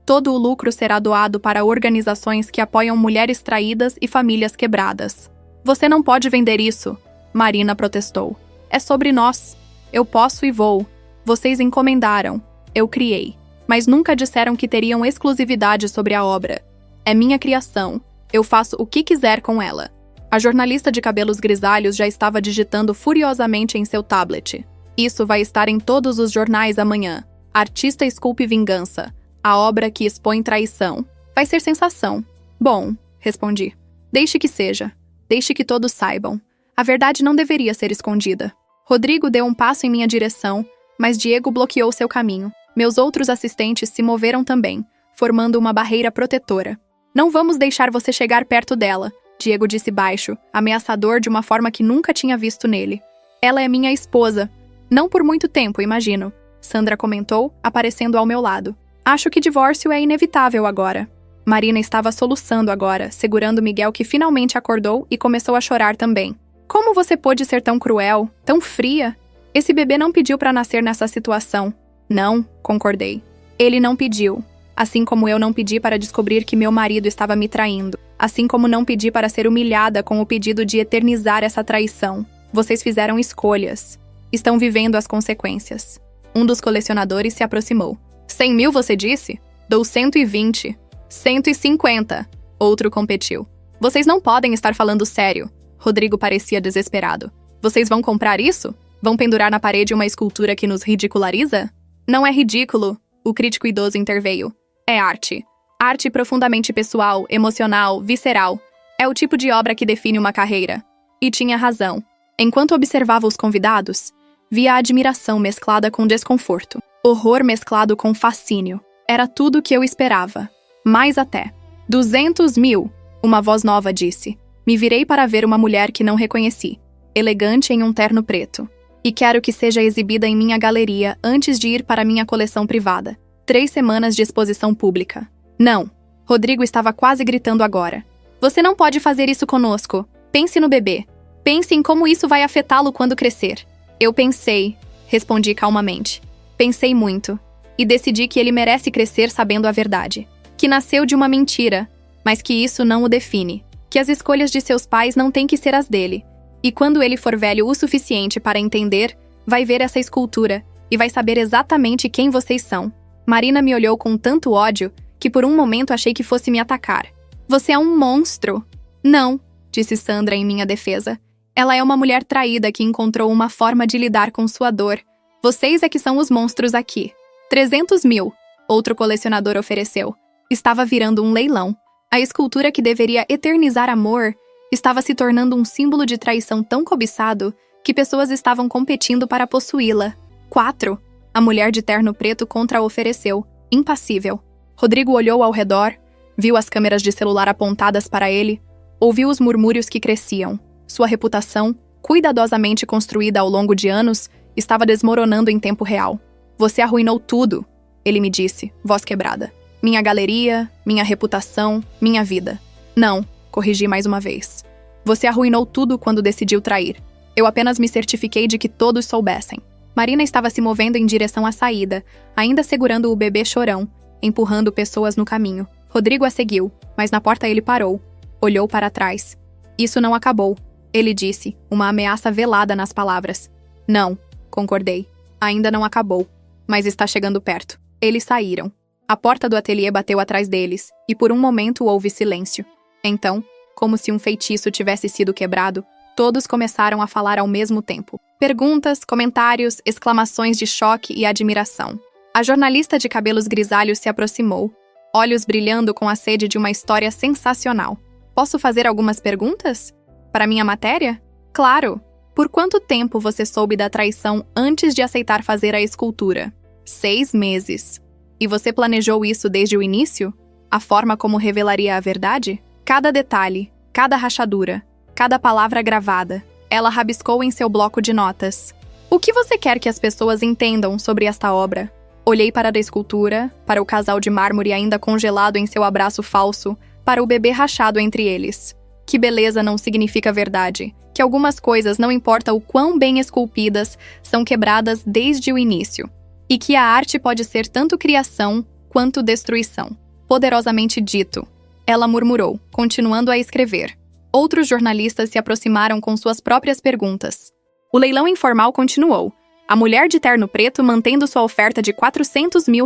Todo o lucro será doado para organizações que apoiam mulheres traídas e famílias quebradas. Você não pode vender isso, Marina protestou. É sobre nós. Eu posso e vou. Vocês encomendaram. Eu criei. Mas nunca disseram que teriam exclusividade sobre a obra. É minha criação. Eu faço o que quiser com ela. A jornalista de cabelos grisalhos já estava digitando furiosamente em seu tablet. Isso vai estar em todos os jornais amanhã. Artista esculpe vingança. A obra que expõe traição. Vai ser sensação. Bom, respondi. Deixe que seja. Deixe que todos saibam. A verdade não deveria ser escondida. Rodrigo deu um passo em minha direção, mas Diego bloqueou seu caminho. Meus outros assistentes se moveram também, formando uma barreira protetora. Não vamos deixar você chegar perto dela, Diego disse baixo, ameaçador de uma forma que nunca tinha visto nele. Ela é minha esposa. Não por muito tempo, imagino, Sandra comentou, aparecendo ao meu lado. Acho que divórcio é inevitável agora. Marina estava soluçando agora, segurando Miguel, que finalmente acordou e começou a chorar também. Como você pôde ser tão cruel, tão fria? Esse bebê não pediu para nascer nessa situação. Não, concordei. Ele não pediu. Assim como eu não pedi para descobrir que meu marido estava me traindo. Assim como não pedi para ser humilhada com o pedido de eternizar essa traição. Vocês fizeram escolhas. Estão vivendo as consequências. Um dos colecionadores se aproximou. 100 mil, você disse? Dou 120. 150. Outro competiu. Vocês não podem estar falando sério. Rodrigo parecia desesperado. Vocês vão comprar isso? Vão pendurar na parede uma escultura que nos ridiculariza? Não é ridículo, o crítico idoso interveio. É arte. Arte profundamente pessoal, emocional, visceral. É o tipo de obra que define uma carreira. E tinha razão. Enquanto observava os convidados, via a admiração mesclada com desconforto. Horror mesclado com fascínio. Era tudo o que eu esperava. Mais até. 200 mil, uma voz nova disse. Me virei para ver uma mulher que não reconheci. Elegante em um terno preto. E quero que seja exibida em minha galeria antes de ir para minha coleção privada. 3 semanas de exposição pública. Não. Rodrigo estava quase gritando agora. Você não pode fazer isso conosco. Pense no bebê. Pense em como isso vai afetá-lo quando crescer. Eu pensei, respondi calmamente. Pensei muito. E decidi que ele merece crescer sabendo a verdade. Que nasceu de uma mentira, mas que isso não o define. Que as escolhas de seus pais não têm que ser as dele. E quando ele for velho o suficiente para entender, vai ver essa escultura e vai saber exatamente quem vocês são. Marina me olhou com tanto ódio que por um momento achei que fosse me atacar. Você é um monstro. Não, disse Sandra em minha defesa. Ela é uma mulher traída que encontrou uma forma de lidar com sua dor. Vocês é que são os monstros aqui. 300 mil, outro colecionador ofereceu. Estava virando um leilão. A escultura que deveria eternizar amor estava se tornando um símbolo de traição tão cobiçado que pessoas estavam competindo para possuí-la. 4. A mulher de terno preto contra-ofereceu, impassível. Rodrigo olhou ao redor, viu as câmeras de celular apontadas para ele, ouviu os murmúrios que cresciam. Sua reputação, cuidadosamente construída ao longo de anos, estava desmoronando em tempo real. Você arruinou tudo, ele me disse, voz quebrada. Minha galeria, minha reputação, minha vida. Não, corrigi mais uma vez. Você arruinou tudo quando decidiu trair. Eu apenas me certifiquei de que todos soubessem. Marina estava se movendo em direção à saída, ainda segurando o bebê chorão, empurrando pessoas no caminho. Rodrigo a seguiu, mas na porta ele parou. Olhou para trás. Isso não acabou, ele disse, uma ameaça velada nas palavras. Não, concordei. Ainda não acabou, mas está chegando perto. Eles saíram. A porta do ateliê bateu atrás deles, e por um momento houve silêncio. Então, como se um feitiço tivesse sido quebrado, todos começaram a falar ao mesmo tempo. Perguntas, comentários, exclamações de choque e admiração. A jornalista de cabelos grisalhos se aproximou, olhos brilhando com a sede de uma história sensacional. Posso fazer algumas perguntas? Para minha matéria? Claro! Por quanto tempo você soube da traição antes de aceitar fazer a escultura? 6 meses. E você planejou isso desde o início? A forma como revelaria a verdade? Cada detalhe, cada rachadura, cada palavra gravada, ela rabiscou em seu bloco de notas. O que você quer que as pessoas entendam sobre esta obra? Olhei para a escultura, para o casal de mármore ainda congelado em seu abraço falso, para o bebê rachado entre eles. Que beleza não significa verdade, que algumas coisas, não importa o quão bem esculpidas, são quebradas desde o início. E que a arte pode ser tanto criação quanto destruição. Poderosamente dito. Ela murmurou, continuando a escrever. Outros jornalistas se aproximaram com suas próprias perguntas. O leilão informal continuou. A mulher de terno preto mantendo sua oferta de R$400 mil.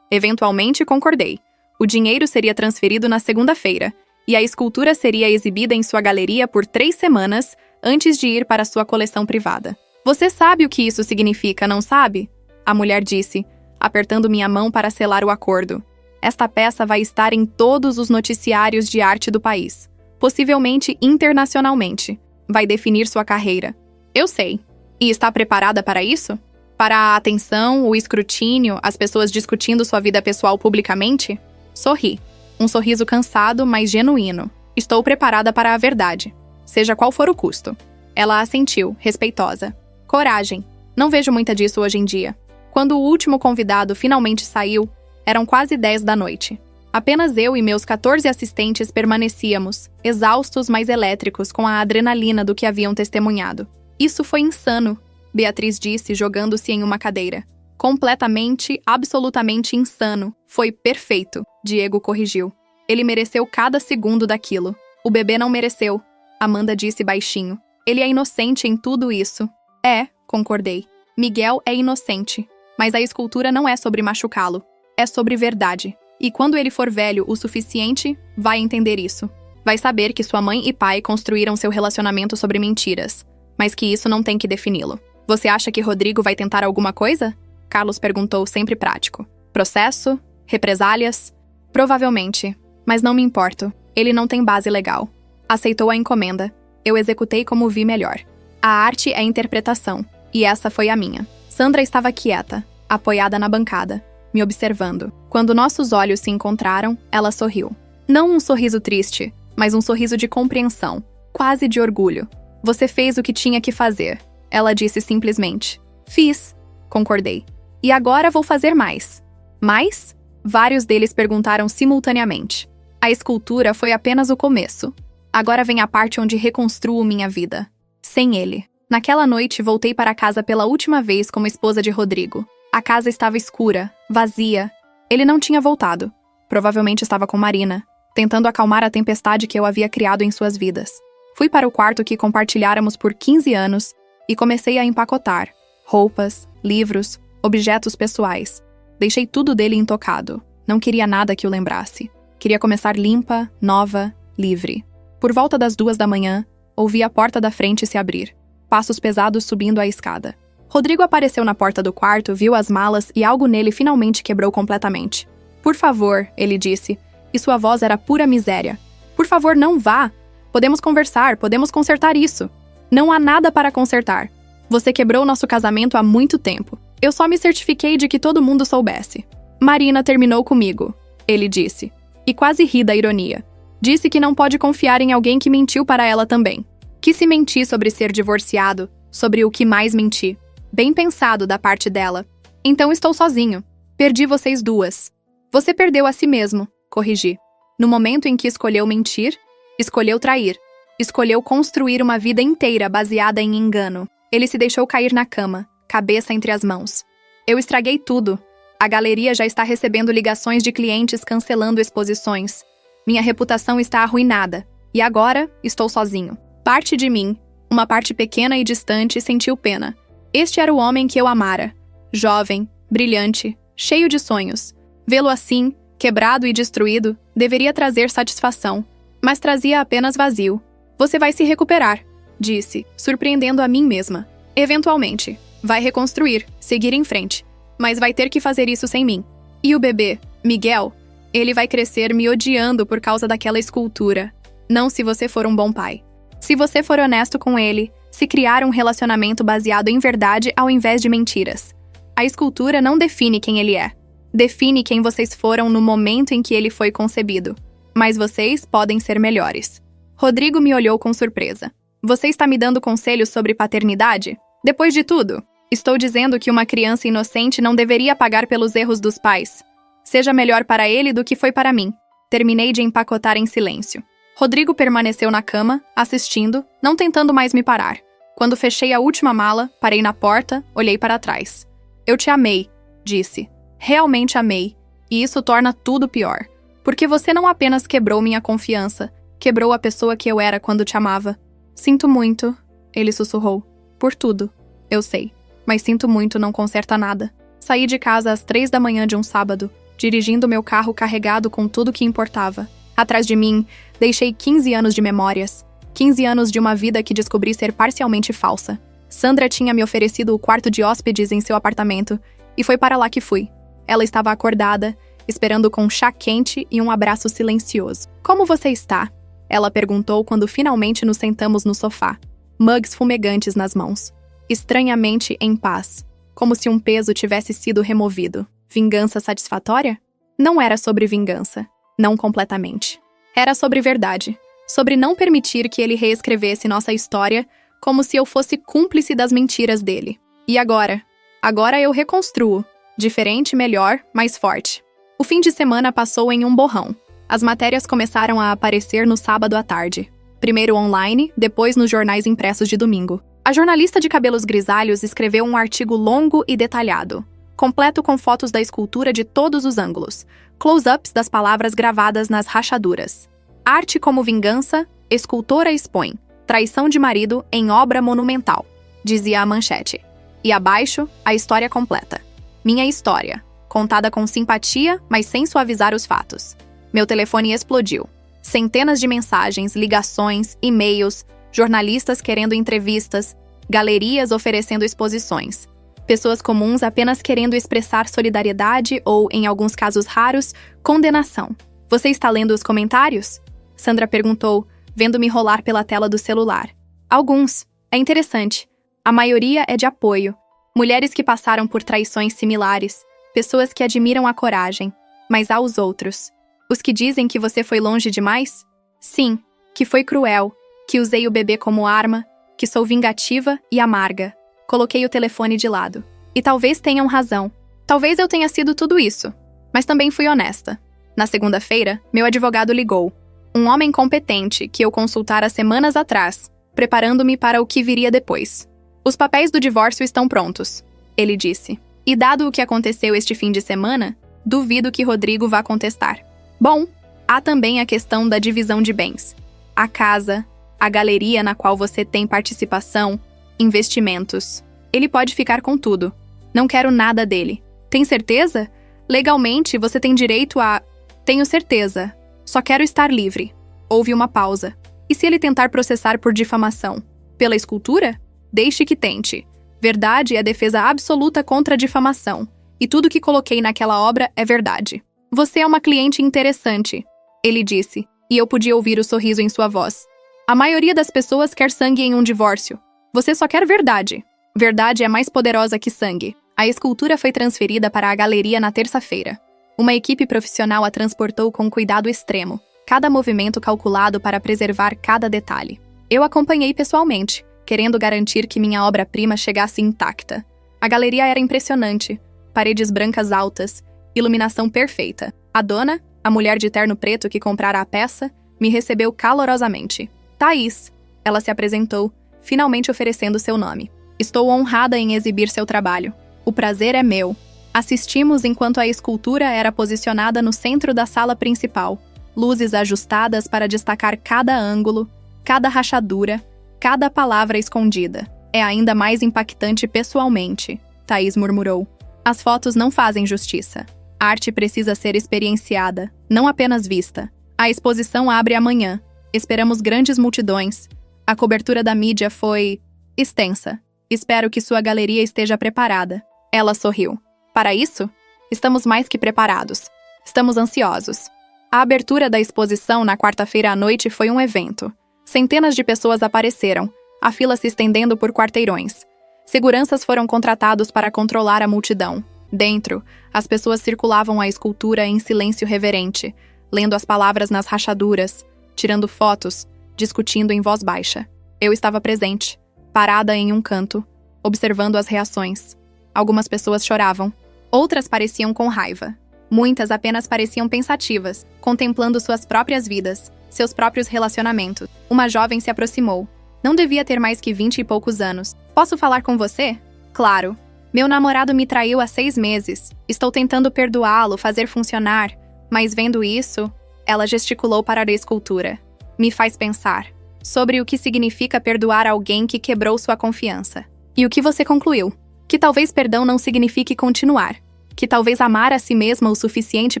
Eventualmente concordei. O dinheiro seria transferido na segunda-feira, e a escultura seria exibida em sua galeria por 3 semanas antes de ir para sua coleção privada. Você sabe o que isso significa, não sabe? A mulher disse, apertando minha mão para selar o acordo. Esta peça vai estar em todos os noticiários de arte do país, possivelmente internacionalmente. Vai definir sua carreira. Eu sei. E está preparada para isso? Para a atenção, o escrutínio, as pessoas discutindo sua vida pessoal publicamente? Sorri. Um sorriso cansado, mas genuíno. Estou preparada para a verdade, seja qual for o custo. Ela assentiu, respeitosa. Coragem. Não vejo muita disso hoje em dia. Quando o último convidado finalmente saiu, eram quase 10 da noite. Apenas eu e meus 14 assistentes permanecíamos, exaustos mas elétricos com a adrenalina do que haviam testemunhado. Isso foi insano, Beatriz disse, jogando-se em uma cadeira. Completamente, absolutamente insano. Foi perfeito, Diego corrigiu. Ele mereceu cada segundo daquilo. O bebê não mereceu, Amanda disse baixinho. Ele é inocente em tudo isso. É, concordei. Miguel é inocente. Mas a escultura não é sobre machucá-lo. É sobre verdade. E quando ele for velho o suficiente, vai entender isso. Vai saber que sua mãe e pai construíram seu relacionamento sobre mentiras. Mas que isso não tem que defini-lo. Você acha que Rodrigo vai tentar alguma coisa? Carlos perguntou, sempre prático. Processo? Represálias? Provavelmente. Mas não me importo. Ele não tem base legal. Aceitou a encomenda. Eu executei como vi melhor. A arte é interpretação. E essa foi a minha. Sandra estava quieta, apoiada na bancada, me observando. Quando nossos olhos se encontraram, ela sorriu. Não um sorriso triste, mas um sorriso de compreensão, quase de orgulho. Você fez o que tinha que fazer, ela disse simplesmente. Fiz, concordei. E agora vou fazer mais. Mais? Vários deles perguntaram simultaneamente. A escultura foi apenas o começo. Agora vem a parte onde reconstruo minha vida. Sem ele. Naquela noite, voltei para casa pela última vez como esposa de Rodrigo. A casa estava escura, vazia. Ele não tinha voltado. Provavelmente estava com Marina, tentando acalmar a tempestade que eu havia criado em suas vidas. Fui para o quarto que compartilháramos por 15 anos e comecei a empacotar. Roupas, livros, objetos pessoais. Deixei tudo dele intocado. Não queria nada que o lembrasse. Queria começar limpa, nova, livre. Por volta das 2 da manhã, ouvi a porta da frente se abrir. Passos pesados subindo a escada. Rodrigo apareceu na porta do quarto, viu as malas e algo nele finalmente quebrou completamente. Por favor, ele disse, e sua voz era pura miséria. Por favor, não vá. Podemos conversar, podemos consertar isso. Não há nada para consertar. Você quebrou nosso casamento há muito tempo. Eu só me certifiquei de que todo mundo soubesse. Marina terminou comigo, ele disse. E quase ri da ironia. Disse que não pode confiar em alguém que mentiu para ela também. Que se menti sobre ser divorciado, sobre o que mais menti. Bem pensado da parte dela. Então estou sozinho. Perdi vocês duas. Você perdeu a si mesmo, corrigi. No momento em que escolheu mentir, escolheu trair. Escolheu construir uma vida inteira baseada em engano. Ele se deixou cair na cama, cabeça entre as mãos. Eu estraguei tudo. A galeria já está recebendo ligações de clientes cancelando exposições. Minha reputação está arruinada. E agora, estou sozinho. Parte de mim, uma parte pequena e distante, sentiu pena. Este era o homem que eu amara. Jovem, brilhante, cheio de sonhos. Vê-lo assim, quebrado e destruído, deveria trazer satisfação. mas trazia apenas vazio. Você vai se recuperar, disse, surpreendendo a mim mesma. Eventualmente. Vai reconstruir, seguir em frente. Mas vai ter que fazer isso sem mim. E o bebê, Miguel, ele vai crescer me odiando por causa daquela escultura. Não se você for um bom pai. Se você for honesto com ele, se criar um relacionamento baseado em verdade ao invés de mentiras. A escultura não define quem ele é. Define quem vocês foram no momento em que ele foi concebido. Mas vocês podem ser melhores. Rodrigo me olhou com surpresa. Você está me dando conselhos sobre paternidade? Depois de tudo, estou dizendo que uma criança inocente não deveria pagar pelos erros dos pais. Seja melhor para ele do que foi para mim. Terminei de empacotar em silêncio. Rodrigo permaneceu na cama, assistindo, não tentando mais me parar. Quando fechei a última mala, parei na porta, olhei para trás. Eu te amei, disse. Realmente amei. E isso torna tudo pior. Porque você não apenas quebrou minha confiança, quebrou a pessoa que eu era quando te amava. Sinto muito, ele sussurrou. Por tudo. Eu sei. Mas sinto muito não conserta nada. Saí de casa às 3 da manhã de um sábado, dirigindo meu carro carregado com tudo que importava. Atrás de mim, deixei 15 anos de memórias. 15 anos de uma vida que descobri ser parcialmente falsa. Sandra tinha me oferecido o quarto de hóspedes em seu apartamento, e foi para lá que fui. Ela estava acordada, esperando com um chá quente e um abraço silencioso. Como você está? Ela perguntou quando finalmente nos sentamos no sofá, mugs fumegantes nas mãos. Estranhamente em paz, como se um peso tivesse sido removido. Vingança satisfatória? Não era sobre vingança. Não completamente. Era sobre verdade. Sobre não permitir que ele reescrevesse nossa história como se eu fosse cúmplice das mentiras dele. E agora? Agora eu reconstruo. Diferente, melhor, mais forte. O fim de semana passou em um borrão. As matérias começaram a aparecer no sábado à tarde. Primeiro online, depois nos jornais impressos de domingo. A jornalista de cabelos grisalhos escreveu um artigo longo e detalhado, completo com fotos da escultura de todos os ângulos, close-ups das palavras gravadas nas rachaduras. Arte como vingança, escultora expõe. Traição de marido em obra monumental, dizia a manchete. E abaixo, a história completa. Minha história, contada com simpatia, mas sem suavizar os fatos. Meu telefone explodiu. Centenas de mensagens, ligações, e-mails, jornalistas querendo entrevistas, galerias oferecendo exposições. Pessoas comuns apenas querendo expressar solidariedade ou, em alguns casos raros, condenação. Você está lendo os comentários? Sandra perguntou, vendo-me rolar pela tela do celular. Alguns. É interessante. A maioria é de apoio. Mulheres que passaram por traições similares. Pessoas que admiram a coragem. Mas há os outros. Os que dizem que você foi longe demais? Sim, que foi cruel, que usei o bebê como arma, que sou vingativa e amarga. Coloquei o telefone de lado. E talvez tenham razão. Talvez eu tenha sido tudo isso. Mas também fui honesta. Na segunda-feira, meu advogado ligou. Um homem competente que eu consultara semanas atrás, preparando-me para o que viria depois. Os papéis do divórcio estão prontos, ele disse. E dado o que aconteceu este fim de semana, duvido que Rodrigo vá contestar. Bom, há também a questão da divisão de bens. A casa, a galeria na qual você tem participação, investimentos. Ele pode ficar com tudo. Não quero nada dele. Tem certeza? Legalmente, você tem direito a... Tenho certeza. Só quero estar livre. Houve uma pausa. E se ele tentar processar por difamação? Pela escultura? Deixe que tente. Verdade é defesa absoluta contra a difamação. E tudo que coloquei naquela obra é verdade. Você é uma cliente interessante, ele disse, e eu podia ouvir o sorriso em sua voz. A maioria das pessoas quer sangue em um divórcio. Você só quer verdade. Verdade é mais poderosa que sangue. A escultura foi transferida para a galeria na terça-feira. Uma equipe profissional a transportou com cuidado extremo, cada movimento calculado para preservar cada detalhe. Eu acompanhei pessoalmente, querendo garantir que minha obra-prima chegasse intacta. A galeria era impressionante. Paredes brancas altas, iluminação perfeita. A dona, a mulher de terno preto que comprara a peça, me recebeu calorosamente. Thaís, ela se apresentou, finalmente oferecendo seu nome. Estou honrada em exibir seu trabalho. O prazer é meu. Assistimos enquanto a escultura era posicionada no centro da sala principal. Luzes ajustadas para destacar cada ângulo, cada rachadura, cada palavra escondida. É ainda mais impactante pessoalmente, Thaís murmurou. As fotos não fazem justiça. A arte precisa ser experienciada, não apenas vista. A exposição abre amanhã, Esperamos grandes multidões. A cobertura da mídia foi extensa. Espero que sua galeria esteja preparada. Ela sorriu. Para isso? Estamos mais que preparados. Estamos ansiosos. A abertura da exposição na quarta-feira à noite foi um evento. Centenas de pessoas apareceram, a fila se estendendo por quarteirões. Seguranças foram contratados para controlar a multidão. Dentro, as pessoas circulavam a escultura em silêncio reverente, lendo as palavras nas rachaduras, tirando fotos, discutindo em voz baixa. Eu estava presente, parada em um canto, observando as reações. Algumas pessoas choravam, outras pareciam com raiva. Muitas apenas pareciam pensativas, contemplando suas próprias vidas, seus próprios relacionamentos. Uma jovem se aproximou. Não devia ter mais que 20 e poucos anos. Posso falar com você? Claro. Meu namorado me traiu há 6 meses. Estou tentando perdoá-lo, fazer funcionar. Mas vendo isso, ela gesticulou para a escultura. Me faz pensar sobre o que significa perdoar alguém que quebrou sua confiança. E o que você concluiu? Que talvez perdão não signifique continuar. Que talvez amar a si mesma o suficiente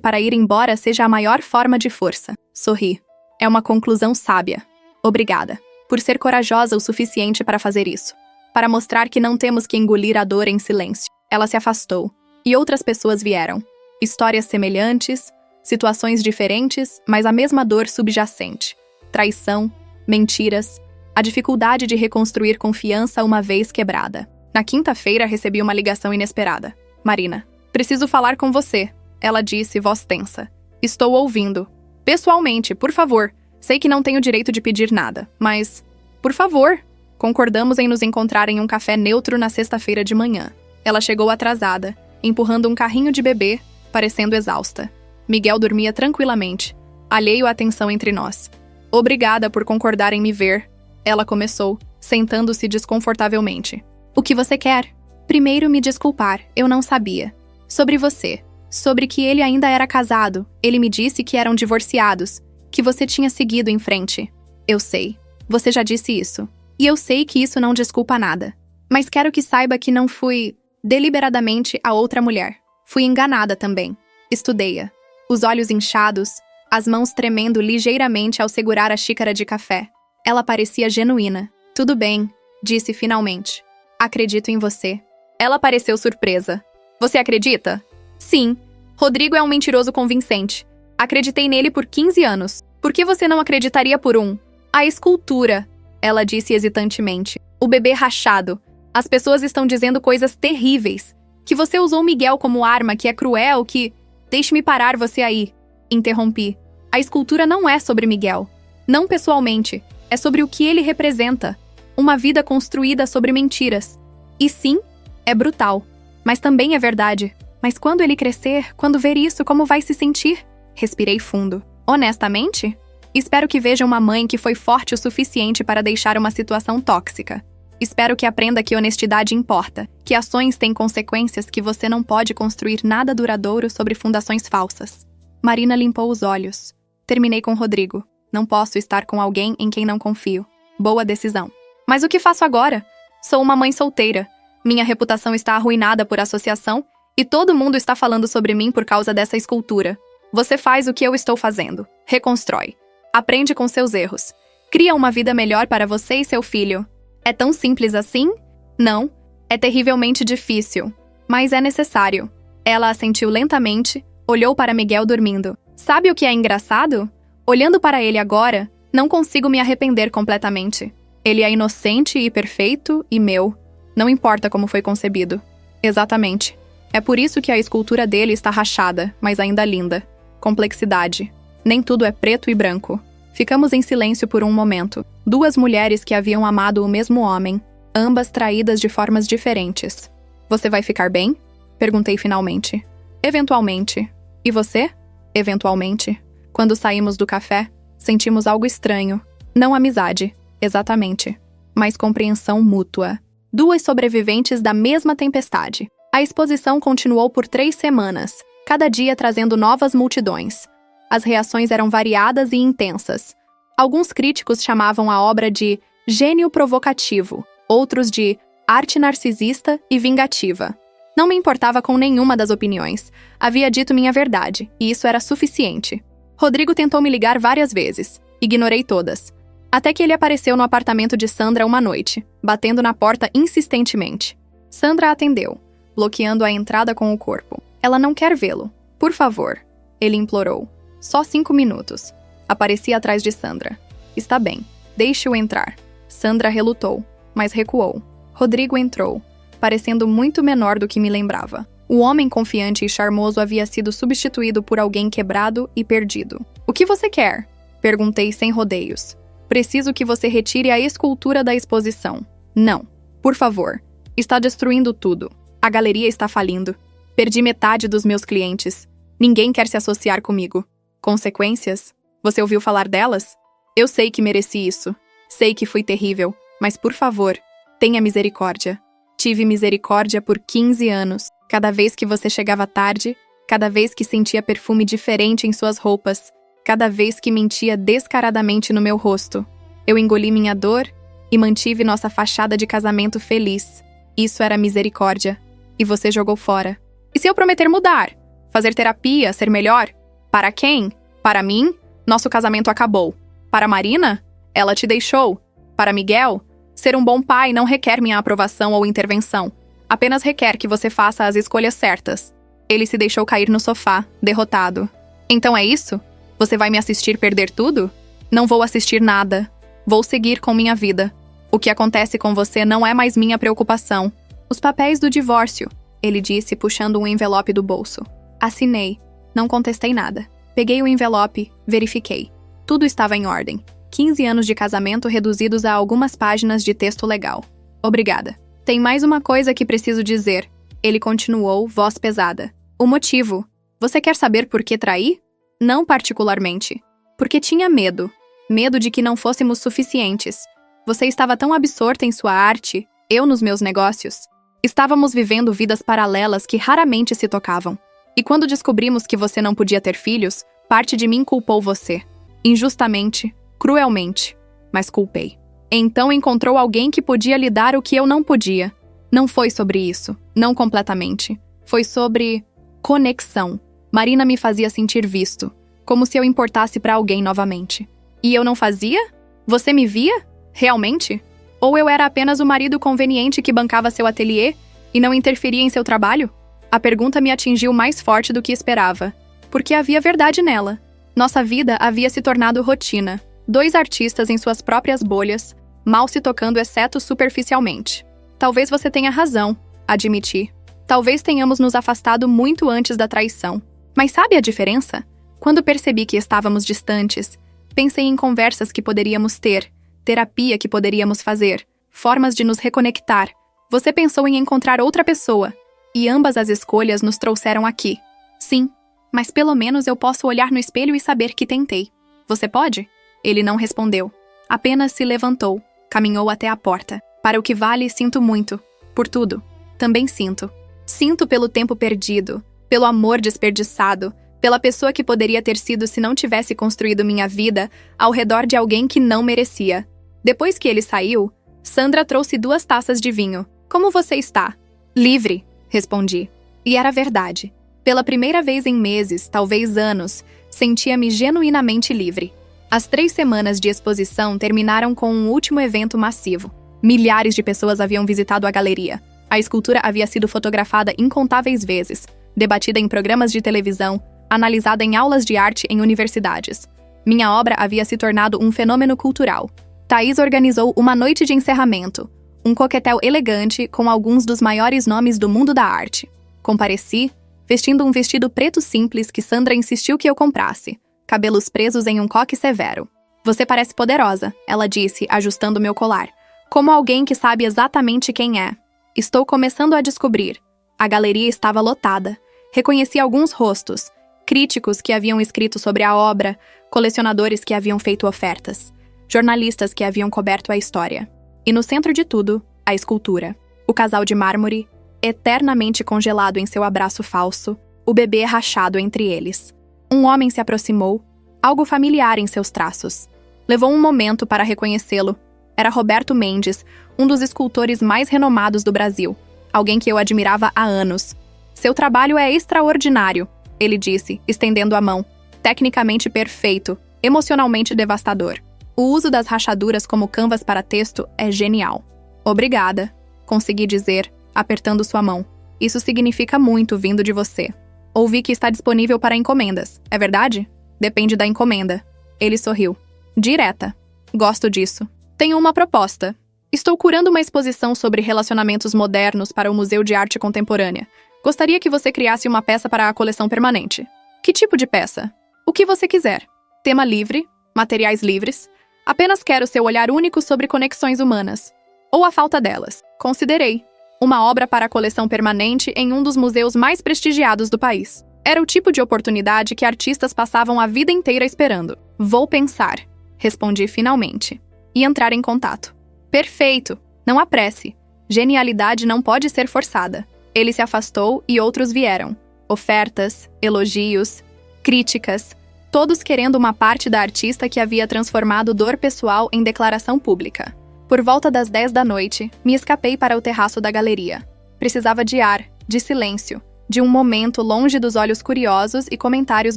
para ir embora seja a maior forma de força. Sorri. É uma conclusão sábia. Obrigada por ser corajosa o suficiente para fazer isso. Para mostrar que não temos que engolir a dor em silêncio. Ela se afastou. E outras pessoas vieram. Histórias semelhantes, situações diferentes, mas a mesma dor subjacente. Traição, mentiras, a dificuldade de reconstruir confiança uma vez quebrada. Na quinta-feira recebi uma ligação inesperada. Marina, preciso falar com você, ela disse, voz tensa. Estou ouvindo. Pessoalmente, por favor. Sei que não tenho direito de pedir nada, mas... Por favor. Concordamos em nos encontrar em um café neutro na sexta-feira de manhã. Ela chegou atrasada, empurrando um carrinho de bebê, parecendo exausta. Miguel dormia tranquilamente, alheio à tensão entre nós. Obrigada por concordar em me ver. Ela começou, sentando-se desconfortavelmente. O que você quer? Primeiro me desculpar, eu não sabia. Sobre você. Sobre que ele ainda era casado. Ele me disse que eram divorciados. Que você tinha seguido em frente. Eu sei. Você já disse isso. E eu sei que isso não desculpa nada. Mas quero que saiba que não fui, deliberadamente, a outra mulher. Fui enganada também. Estudei-a. Os olhos inchados, as mãos tremendo ligeiramente ao segurar a xícara de café. Ela parecia genuína. Tudo bem, disse finalmente. Acredito em você. Ela pareceu surpresa. Você acredita? Sim. Rodrigo é um mentiroso convincente. Acreditei nele por 15 anos. Por que você não acreditaria por um? A escultura, ela disse hesitantemente. O bebê rachado. As pessoas estão dizendo coisas terríveis. Que você usou Miguel como arma, que é cruel, que... Deixe-me parar você aí. Interrompi. A escultura não é sobre Miguel. Não pessoalmente. É sobre o que ele representa. Uma vida construída sobre mentiras. E sim, é brutal. Mas também é verdade. Mas quando ele crescer, quando ver isso, como vai se sentir? Respirei fundo. Honestamente? Espero que veja uma mãe que foi forte o suficiente para deixar uma situação tóxica. Espero que aprenda que honestidade importa, que ações têm consequências, que você não pode construir nada duradouro sobre fundações falsas. Marina limpou os olhos. Terminei com Rodrigo. Não posso estar com alguém em quem não confio. Boa decisão. Mas o que faço agora? Sou uma mãe solteira. Minha reputação está arruinada por associação e todo mundo está falando sobre mim por causa dessa escultura. Você faz o que eu estou fazendo. Reconstrói. Aprende com seus erros. Cria uma vida melhor para você e seu filho. É tão simples assim? Não. É terrivelmente difícil. Mas é necessário. Ela assentiu lentamente, olhou para Miguel dormindo. Sabe o que é engraçado? Olhando para ele agora, não consigo me arrepender completamente. Ele é inocente e perfeito e meu. Não importa como foi concebido. Exatamente. É por isso que a escultura dele está rachada, mas ainda linda. Complexidade. Nem tudo é preto e branco. Ficamos em silêncio por um momento. Duas mulheres que haviam amado o mesmo homem, ambas traídas de formas diferentes. Você vai ficar bem? Perguntei finalmente. Eventualmente. E você? Eventualmente. Quando saímos do café, sentimos algo estranho. Não amizade, exatamente, mas compreensão mútua. Duas sobreviventes da mesma tempestade. A exposição continuou por 3 semanas, cada dia trazendo novas multidões. As reações eram variadas e intensas. Alguns críticos chamavam a obra de gênio provocativo, outros de arte narcisista e vingativa. Não me importava com nenhuma das opiniões. Havia dito minha verdade, e isso era suficiente. Rodrigo tentou me ligar várias vezes. Ignorei todas. Até que ele apareceu no apartamento de Sandra uma noite, batendo na porta insistentemente. Sandra atendeu, bloqueando a entrada com o corpo. Ela não quer vê-lo. Por favor. Ele implorou. Só 5 minutos. Apareci atrás de Sandra. Está bem. Deixe-o entrar. Sandra relutou, mas recuou. Rodrigo entrou, parecendo muito menor do que me lembrava. O homem confiante e charmoso havia sido substituído por alguém quebrado e perdido. O que você quer? Perguntei sem rodeios. Preciso que você retire a escultura da exposição. Não. Por favor. Está destruindo tudo. A galeria está falindo. Perdi metade dos meus clientes. Ninguém quer se associar comigo. Consequências? Você ouviu falar delas? Eu sei que mereci isso. Sei que fui terrível. Mas, por favor, tenha misericórdia. Tive misericórdia por 15 anos. Cada vez que você chegava tarde, cada vez que sentia perfume diferente em suas roupas, cada vez que mentia descaradamente no meu rosto. Eu engoli minha dor e mantive nossa fachada de casamento feliz. Isso era misericórdia. E você jogou fora. E se eu prometer mudar? Fazer terapia, ser melhor? Para quem? Para mim? Nosso casamento acabou. Para Marina? Ela te deixou. Para Miguel? Ser um bom pai não requer minha aprovação ou intervenção. Apenas requer que você faça as escolhas certas. Ele se deixou cair no sofá, derrotado. Então é isso? Você vai me assistir perder tudo? Não vou assistir nada. Vou seguir com minha vida. O que acontece com você não é mais minha preocupação. Os papéis do divórcio, ele disse, puxando um envelope do bolso. Assinei. Não contestei nada. Peguei o envelope, verifiquei. Tudo estava em ordem. 15 anos de casamento reduzidos a algumas páginas de texto legal. Obrigada. Tem mais uma coisa que preciso dizer. Ele continuou, voz pesada. O motivo. Você quer saber por que traí? Não particularmente. Porque tinha medo. Medo de que não fôssemos suficientes. Você estava tão absorta em sua arte, eu nos meus negócios. Estávamos vivendo vidas paralelas que raramente se tocavam. E quando descobrimos que você não podia ter filhos, parte de mim culpou você. Injustamente, cruelmente, mas culpei. Então encontrou alguém que podia lhe dar o que eu não podia. Não foi sobre isso, não completamente. Foi sobre conexão. Marina me fazia sentir visto, como se eu importasse para alguém novamente. E eu não fazia? Você me via? Realmente? Ou eu era apenas o marido conveniente que bancava seu ateliê e não interferia em seu trabalho? A pergunta me atingiu mais forte do que esperava, porque havia verdade nela. Nossa vida havia se tornado rotina. 2 artistas em suas próprias bolhas, mal se tocando exceto superficialmente. Talvez você tenha razão, admiti. Talvez tenhamos nos afastado muito antes da traição. Mas sabe a diferença? Quando percebi que estávamos distantes, pensei em conversas que poderíamos ter, terapia que poderíamos fazer, formas de nos reconectar. Você pensou em encontrar outra pessoa, e ambas as escolhas nos trouxeram aqui. Sim, mas pelo menos eu posso olhar no espelho e saber que tentei. Você pode? Ele não respondeu. Apenas se levantou, caminhou até a porta. Para o que vale, sinto muito. Por tudo. Também sinto. Sinto pelo tempo perdido, pelo amor desperdiçado, pela pessoa que poderia ter sido se não tivesse construído minha vida ao redor de alguém que não merecia. Depois que ele saiu, Sandra trouxe 2 taças de vinho. Como você está? Livre, respondi. E era verdade. Pela primeira vez em meses, talvez anos, sentia-me genuinamente livre. As 3 semanas de exposição terminaram com um último evento massivo. Milhares de pessoas haviam visitado a galeria. A escultura havia sido fotografada incontáveis vezes, debatida em programas de televisão, analisada em aulas de arte em universidades. Minha obra havia se tornado um fenômeno cultural. Thaís organizou uma noite de encerramento, um coquetel elegante com alguns dos maiores nomes do mundo da arte. Compareci, vestindo um vestido preto simples que Sandra insistiu que eu comprasse, cabelos presos em um coque severo. Você parece poderosa, ela disse, ajustando meu colar. Como alguém que sabe exatamente quem é. Estou começando a descobrir. A galeria estava lotada. Reconheci alguns rostos, críticos que haviam escrito sobre a obra, colecionadores que haviam feito ofertas, jornalistas que haviam coberto a história. E no centro de tudo, a escultura. O casal de mármore, eternamente congelado em seu abraço falso, o bebê rachado entre eles. Um homem se aproximou, algo familiar em seus traços. Levou um momento para reconhecê-lo. Era Roberto Mendes, um dos escultores mais renomados do Brasil, alguém que eu admirava há anos. Seu trabalho é extraordinário, ele disse, estendendo a mão. Tecnicamente perfeito, emocionalmente devastador. O uso das rachaduras como canvas para texto é genial. Obrigada, consegui dizer, apertando sua mão. Isso significa muito vindo de você. Ouvi que está disponível para encomendas, é verdade? Depende da encomenda. Ele sorriu. Direta. Gosto disso. Tenho uma proposta. Estou curando uma exposição sobre relacionamentos modernos para o Museu de Arte Contemporânea. Gostaria que você criasse uma peça para a coleção permanente. Que tipo de peça? O que você quiser. Tema livre, materiais livres. Apenas quero seu olhar único sobre conexões humanas. Ou a falta delas. Considerei. Uma obra para a coleção permanente em um dos museus mais prestigiados do país. Era o tipo de oportunidade que artistas passavam a vida inteira esperando. Vou pensar, respondi finalmente. E entrar em contato. Perfeito! Não apresse. Genialidade não pode ser forçada. Ele se afastou e outros vieram. Ofertas, elogios, críticas, todos querendo uma parte da artista que havia transformado dor pessoal em declaração pública. Por volta das 10 da noite, me escapei para o terraço da galeria. Precisava de ar, de silêncio, de um momento longe dos olhos curiosos e comentários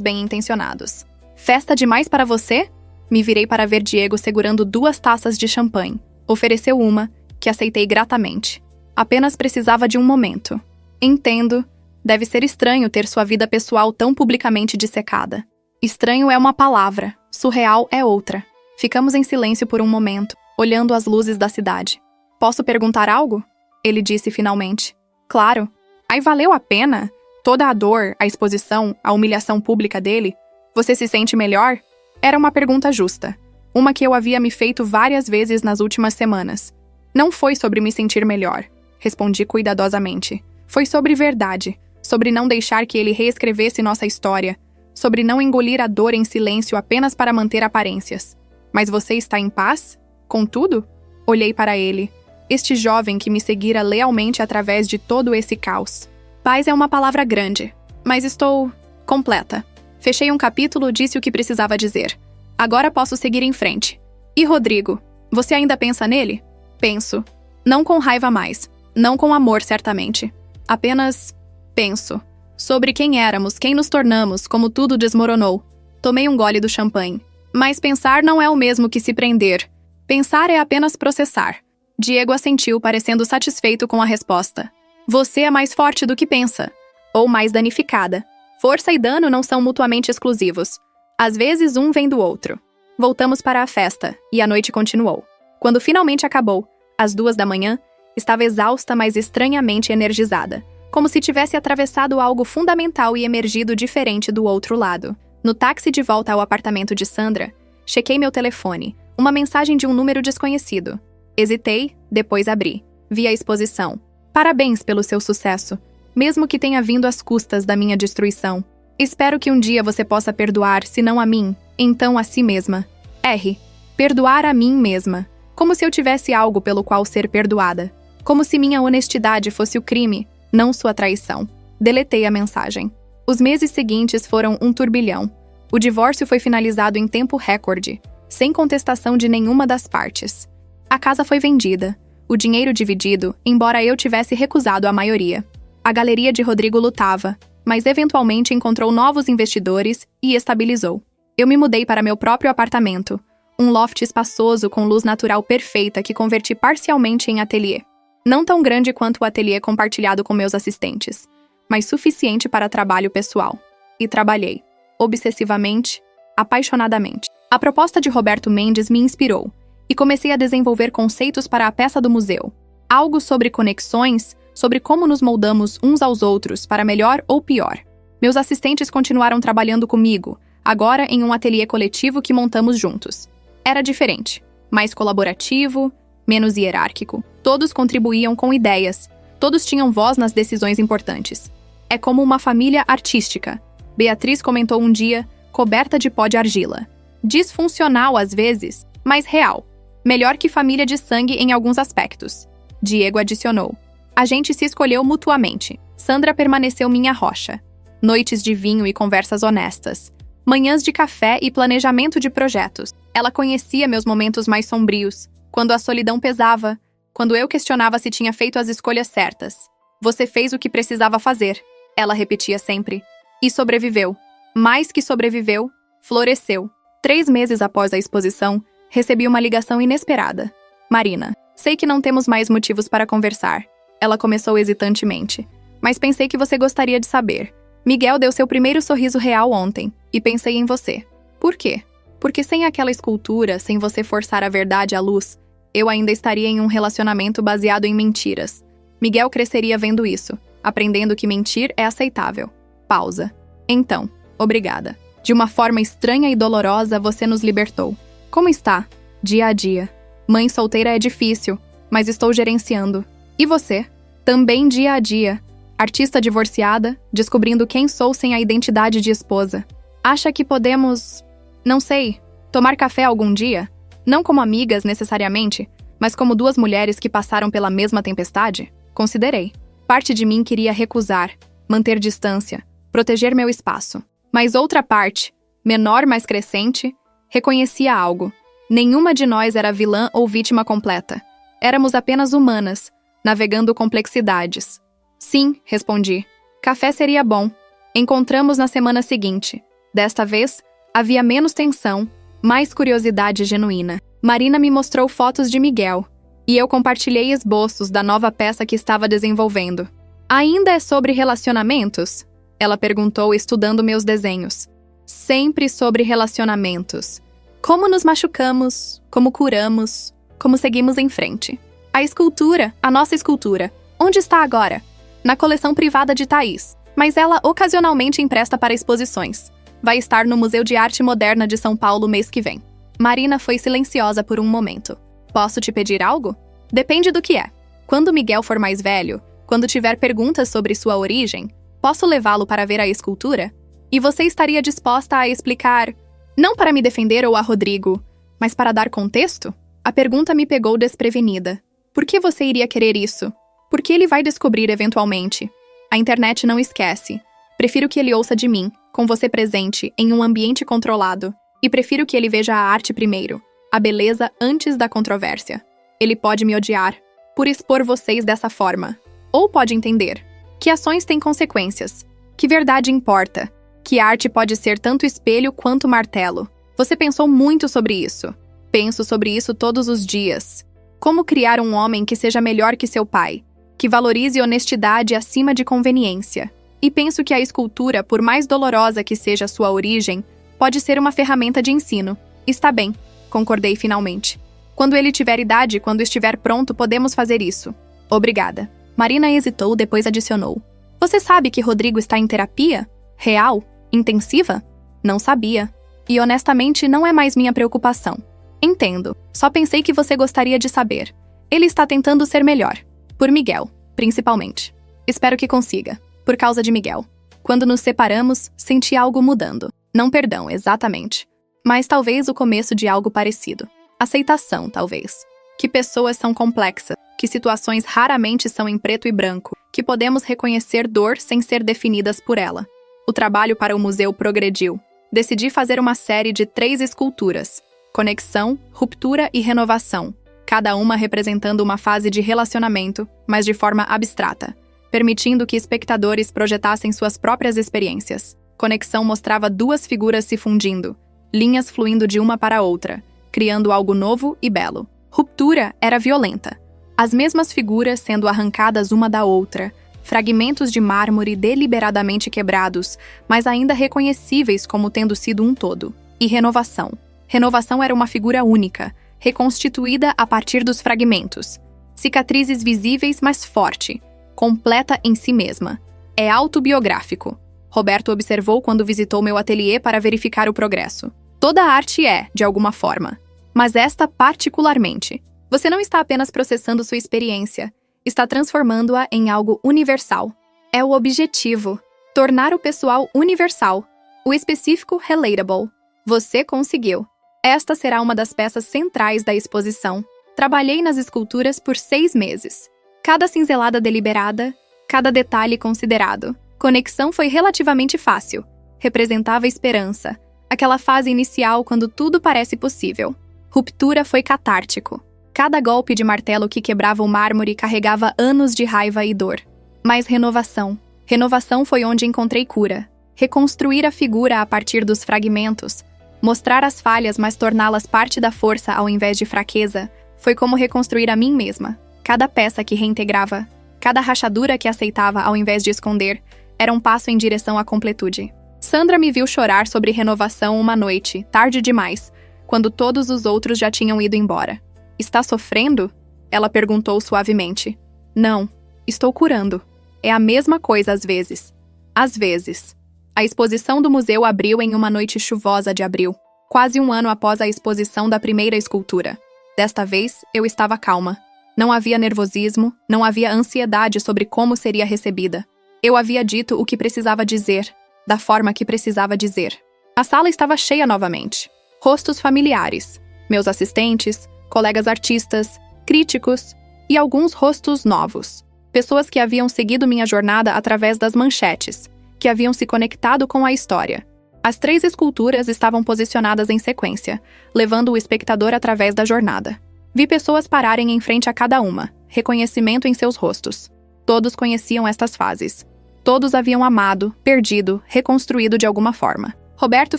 bem-intencionados. Festa demais para você? Me virei para ver Diego segurando 2 taças de champanhe. Ofereceu uma, que aceitei gratamente. Apenas precisava de um momento. Entendo. Deve ser estranho ter sua vida pessoal tão publicamente dissecada. Estranho é uma palavra, surreal é outra. Ficamos em silêncio por um momento, olhando as luzes da cidade. Posso perguntar algo? Ele disse finalmente. Claro. Aí valeu a pena? Toda a dor, a exposição, a humilhação pública dele? Você se sente melhor? Era uma pergunta justa. Uma que eu havia me feito várias vezes nas últimas semanas. Não foi sobre me sentir melhor, respondi cuidadosamente. Foi sobre verdade, sobre não deixar que ele reescrevesse nossa história, sobre não engolir a dor em silêncio apenas para manter aparências. Mas você está em paz? Contudo? Olhei para ele, este jovem que me seguira lealmente através de todo esse caos. Paz é uma palavra grande, mas estou completa. Fechei um capítulo, disse o que precisava dizer. Agora posso seguir em frente. E Rodrigo, você ainda pensa nele? Penso. Não com raiva mais. Não com amor, certamente. Apenas penso. Sobre quem éramos, quem nos tornamos, como tudo desmoronou. Tomei um gole do champanhe. Mas pensar não é o mesmo que se prender. Pensar é apenas processar. Diego assentiu, parecendo satisfeito com a resposta. Você é mais forte do que pensa. Ou mais danificada. Força e dano não são mutuamente exclusivos. Às vezes um vem do outro. Voltamos para a festa, e a noite continuou. Quando finalmente acabou, às 2 da manhã, estava exausta, mas estranhamente energizada. Como se tivesse atravessado algo fundamental e emergido diferente do outro lado. No táxi de volta ao apartamento de Sandra, chequei meu telefone. Uma mensagem de um número desconhecido. Hesitei, depois abri. Vi a exposição. Parabéns pelo seu sucesso, mesmo que tenha vindo às custas da minha destruição. Espero que um dia você possa perdoar, se não a mim, então a si mesma. R. Perdoar a mim mesma. Como se eu tivesse algo pelo qual ser perdoada. Como se minha honestidade fosse o crime, não sua traição. Deletei a mensagem. Os meses seguintes foram um turbilhão. O divórcio foi finalizado em tempo recorde, sem contestação de nenhuma das partes. A casa foi vendida, o dinheiro dividido, embora eu tivesse recusado a maioria. A galeria de Rodrigo lutava, mas eventualmente encontrou novos investidores e estabilizou. Eu me mudei para meu próprio apartamento, um loft espaçoso com luz natural perfeita que converti parcialmente em ateliê. Não tão grande quanto o ateliê compartilhado com meus assistentes, mas suficiente para trabalho pessoal. E trabalhei, obsessivamente, apaixonadamente. A proposta de Roberto Mendes me inspirou, e comecei a desenvolver conceitos para a peça do museu. Algo sobre conexões, sobre como nos moldamos uns aos outros para melhor ou pior. Meus assistentes continuaram trabalhando comigo, agora em um ateliê coletivo que montamos juntos. Era diferente, mais colaborativo, menos hierárquico. Todos contribuíam com ideias, todos tinham voz nas decisões importantes. É como uma família artística. Beatriz comentou um dia, coberta de pó de argila. Disfuncional às vezes, mas real. Melhor que família de sangue em alguns aspectos. Diego adicionou. A gente se escolheu mutuamente. Sandra permaneceu minha rocha. Noites de vinho e conversas honestas. Manhãs de café e planejamento de projetos. Ela conhecia meus momentos mais sombrios, quando a solidão pesava, quando eu questionava se tinha feito as escolhas certas. Você fez o que precisava fazer, ela repetia sempre. E sobreviveu. Mais que sobreviveu, floresceu. 3 meses após a exposição, recebi uma ligação inesperada. Marina, sei que não temos mais motivos para conversar. Ela começou hesitantemente. Mas pensei que você gostaria de saber. Miguel deu seu primeiro sorriso real ontem, e pensei em você. Por quê? Porque sem aquela escultura, sem você forçar a verdade à luz, eu ainda estaria em um relacionamento baseado em mentiras. Miguel cresceria vendo isso, aprendendo que mentir é aceitável. Pausa. Então, obrigada. De uma forma estranha e dolorosa, você nos libertou. Como está? Dia a dia. Mãe solteira é difícil, mas estou gerenciando. E você? Também dia a dia. Artista divorciada, descobrindo quem sou sem a identidade de esposa. Acha que podemos, não sei, tomar café algum dia? Não como amigas necessariamente, mas como 2 mulheres que passaram pela mesma tempestade? Considerei. Parte de mim queria recusar, manter distância, proteger meu espaço. Mas outra parte, menor mas crescente, reconhecia algo. Nenhuma de nós era vilã ou vítima completa. Éramos apenas humanas, navegando complexidades. Sim, respondi. Café seria bom. Encontramos na semana seguinte. Desta vez, havia menos tensão, mais curiosidade genuína. Marina me mostrou fotos de Miguel, e eu compartilhei esboços da nova peça que estava desenvolvendo. Ainda é sobre relacionamentos? Ela perguntou, estudando meus desenhos. Sempre sobre relacionamentos. Como nos machucamos, como curamos, como seguimos em frente. A escultura, a nossa escultura, onde está agora? Na coleção privada de Thaís, mas ela ocasionalmente empresta para exposições. Vai estar no Museu de Arte Moderna de São Paulo mês que vem. Marina foi silenciosa por um momento. Posso te pedir algo? Depende do que é. Quando Miguel for mais velho, quando tiver perguntas sobre sua origem, posso levá-lo para ver a escultura? E você estaria disposta a explicar, não para me defender ou a Rodrigo, mas para dar contexto? A pergunta me pegou desprevenida. Por que você iria querer isso? Porque ele vai descobrir eventualmente. A internet não esquece. Prefiro que ele ouça de mim, com você presente, em um ambiente controlado. E prefiro que ele veja a arte primeiro, a beleza antes da controvérsia. Ele pode me odiar, por expor vocês dessa forma. Ou pode entender que ações têm consequências, que verdade importa, que arte pode ser tanto espelho quanto martelo. Você pensou muito sobre isso. Penso sobre isso todos os dias. Como criar um homem que seja melhor que seu pai, que valorize honestidade acima de conveniência. E penso que a escultura, por mais dolorosa que seja sua origem, pode ser uma ferramenta de ensino. Está bem, concordei finalmente. Quando ele tiver idade, quando estiver pronto, podemos fazer isso. Obrigada. Marina hesitou, depois adicionou. Você sabe que Rodrigo está em terapia? Real? Intensiva? Não sabia. E honestamente, não é mais minha preocupação. Entendo. Só pensei que você gostaria de saber. Ele está tentando ser melhor. Por Miguel, principalmente. Espero que consiga. Por causa de Miguel. Quando nos separamos, senti algo mudando. Não perdão, exatamente. Mas talvez o começo de algo parecido. Aceitação, talvez. Que pessoas são complexas. Que situações raramente são em preto e branco. Que podemos reconhecer dor sem ser definidas por ela. O trabalho para o museu progrediu. Decidi fazer uma série de 3 esculturas. Conexão, ruptura e renovação. Cada uma representando uma fase de relacionamento, mas de forma abstrata, permitindo que espectadores projetassem suas próprias experiências. Conexão mostrava 2 figuras se fundindo, linhas fluindo de uma para outra, criando algo novo e belo. Ruptura era violenta. As mesmas figuras sendo arrancadas uma da outra, fragmentos de mármore deliberadamente quebrados, mas ainda reconhecíveis como tendo sido um todo. E renovação. Renovação era uma figura única, reconstituída a partir dos fragmentos. Cicatrizes visíveis, mas forte, completa em si mesma. É autobiográfico. Roberto observou quando visitou meu ateliê para verificar o progresso. Toda arte é, de alguma forma. Mas esta particularmente. Você não está apenas processando sua experiência, está transformando-a em algo universal. É o objetivo. Tornar o pessoal universal. O específico relatable. Você conseguiu. Esta será uma das peças centrais da exposição. Trabalhei nas esculturas por 6 meses. Cada cinzelada deliberada, cada detalhe considerado. Conexão foi relativamente fácil. Representava esperança. Aquela fase inicial quando tudo parece possível. Ruptura foi catártico. Cada golpe de martelo que quebrava o mármore carregava anos de raiva e dor. Mas renovação. Renovação foi onde encontrei cura. Reconstruir a figura a partir dos fragmentos, Mostrar as falhas, mas torná-las parte da força ao invés de fraqueza, foi como reconstruir a mim mesma. Cada peça que reintegrava, cada rachadura que aceitava ao invés de esconder, era um passo em direção à completude. Sandra me viu chorar sobre renovação uma noite, tarde demais, quando todos os outros já tinham ido embora. Está sofrendo? Ela perguntou suavemente. Não, estou curando. É a mesma coisa às vezes. Às vezes. A exposição do museu abriu em uma noite chuvosa de abril, quase um ano após a exposição da primeira escultura. Desta vez, eu estava calma. Não havia nervosismo, não havia ansiedade sobre como seria recebida. Eu havia dito o que precisava dizer, da forma que precisava dizer. A sala estava cheia novamente. Rostos familiares, meus assistentes, colegas artistas, críticos e alguns rostos novos. Pessoas que haviam seguido minha jornada através das manchetes, que haviam se conectado com a história. As 3 esculturas estavam posicionadas em sequência, levando o espectador através da jornada. Vi pessoas pararem em frente a cada uma, reconhecimento em seus rostos. Todos conheciam estas fases. Todos haviam amado, perdido, reconstruído de alguma forma. Roberto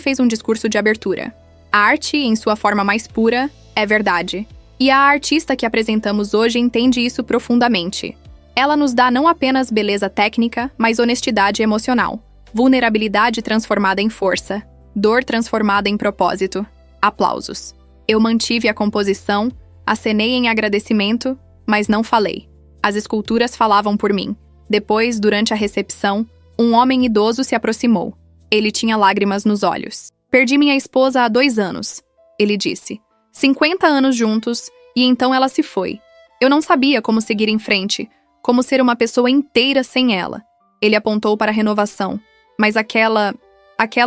fez um discurso de abertura. A arte, em sua forma mais pura, é verdade. E a artista que apresentamos hoje entende isso profundamente. Ela nos dá não apenas beleza técnica, mas honestidade emocional, vulnerabilidade transformada em força, dor transformada em propósito. Aplausos. Eu mantive a composição, acenei em agradecimento, mas não falei. As esculturas falavam por mim. Depois, durante a recepção, um homem idoso se aproximou. Ele tinha lágrimas nos olhos. Perdi minha esposa há 2 anos, ele disse. 50 anos juntos, e então ela se foi. Eu não sabia como seguir em frente, como ser uma pessoa inteira sem ela. Ele apontou para a renovação, mas aquela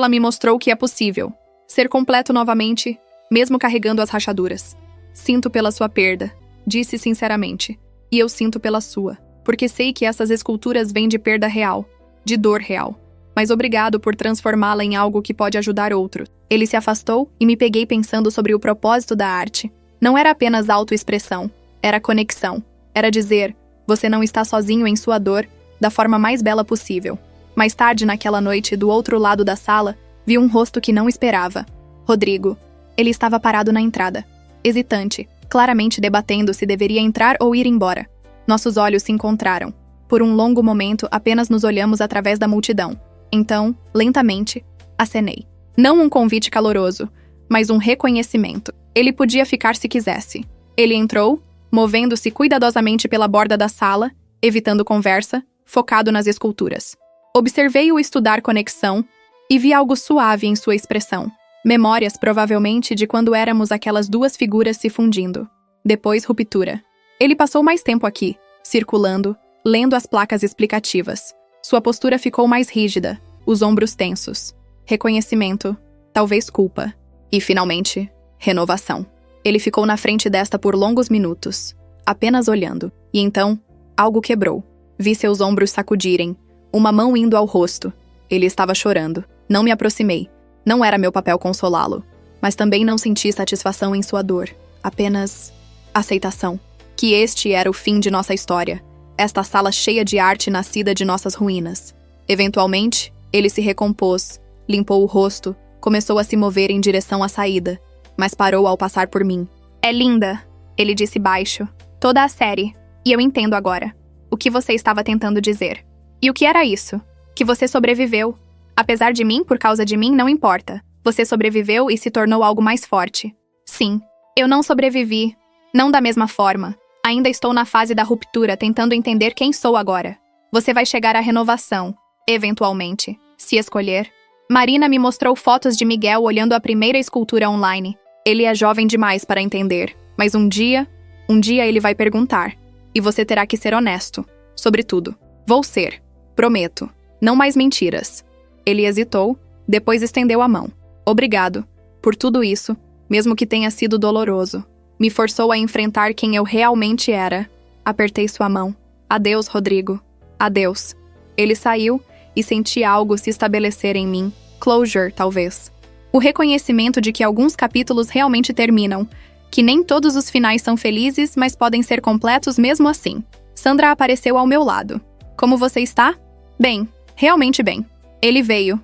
me mostrou que é possível. Ser completo novamente, mesmo carregando as rachaduras. Sinto pela sua perda, disse sinceramente. E eu sinto pela sua, porque sei que essas esculturas vêm de perda real, de dor real. Mas obrigado por transformá-la em algo que pode ajudar outros. Ele se afastou e me peguei pensando sobre o propósito da arte. Não era apenas autoexpressão, era conexão. Era dizer, você não está sozinho em sua dor, da forma mais bela possível. Mais tarde, naquela noite, do outro lado da sala, vi um rosto que não esperava. Rodrigo. Ele estava parado na entrada, hesitante, claramente debatendo se deveria entrar ou ir embora. Nossos olhos se encontraram. Por um longo momento, apenas nos olhamos através da multidão. Então, lentamente, acenei. Não um convite caloroso, mas um reconhecimento. Ele podia ficar se quisesse. Ele entrou, movendo-se cuidadosamente pela borda da sala, evitando conversa, focado nas esculturas. Observei-o estudar conexão e vi algo suave em sua expressão. Memórias, provavelmente, de quando éramos aquelas 2 figuras se fundindo. Depois, ruptura. Ele passou mais tempo aqui, circulando, lendo as placas explicativas. Sua postura ficou mais rígida, os ombros tensos. Reconhecimento, talvez culpa. E, finalmente, renovação. Ele ficou na frente desta por longos minutos, apenas olhando. E então, algo quebrou. Vi seus ombros sacudirem, uma mão indo ao rosto. Ele estava chorando. Não me aproximei. Não era meu papel consolá-lo. Mas também não senti satisfação em sua dor. Apenas aceitação. Que este era o fim de nossa história. Esta sala cheia de arte nascida de nossas ruínas. Eventualmente, ele se recompôs, limpou o rosto, começou a se mover em direção à saída, mas parou ao passar por mim. É linda, ele disse baixo. Toda a série. E eu entendo agora. O que você estava tentando dizer. E o que era isso? Que você sobreviveu. Apesar de mim, por causa de mim, não importa. Você sobreviveu e se tornou algo mais forte. Sim, eu não sobrevivi. Não da mesma forma. Ainda estou na fase da ruptura, tentando entender quem sou agora. Você vai chegar à renovação, eventualmente, se escolher. Marina me mostrou fotos de Miguel olhando a primeira escultura online. Ele é jovem demais para entender, mas um dia ele vai perguntar. E você terá que ser honesto, sobre tudo. Vou ser, prometo. Não mais mentiras. Ele hesitou, depois estendeu a mão. Obrigado, por tudo isso, mesmo que tenha sido doloroso. Me forçou a enfrentar quem eu realmente era. Apertei sua mão. Adeus, Rodrigo. Adeus. Ele saiu e senti algo se estabelecer em mim. Closure, talvez. O reconhecimento de que alguns capítulos realmente terminam. Que nem todos os finais são felizes, mas podem ser completos mesmo assim. Sandra apareceu ao meu lado. Como você está? Bem, realmente bem. Ele veio,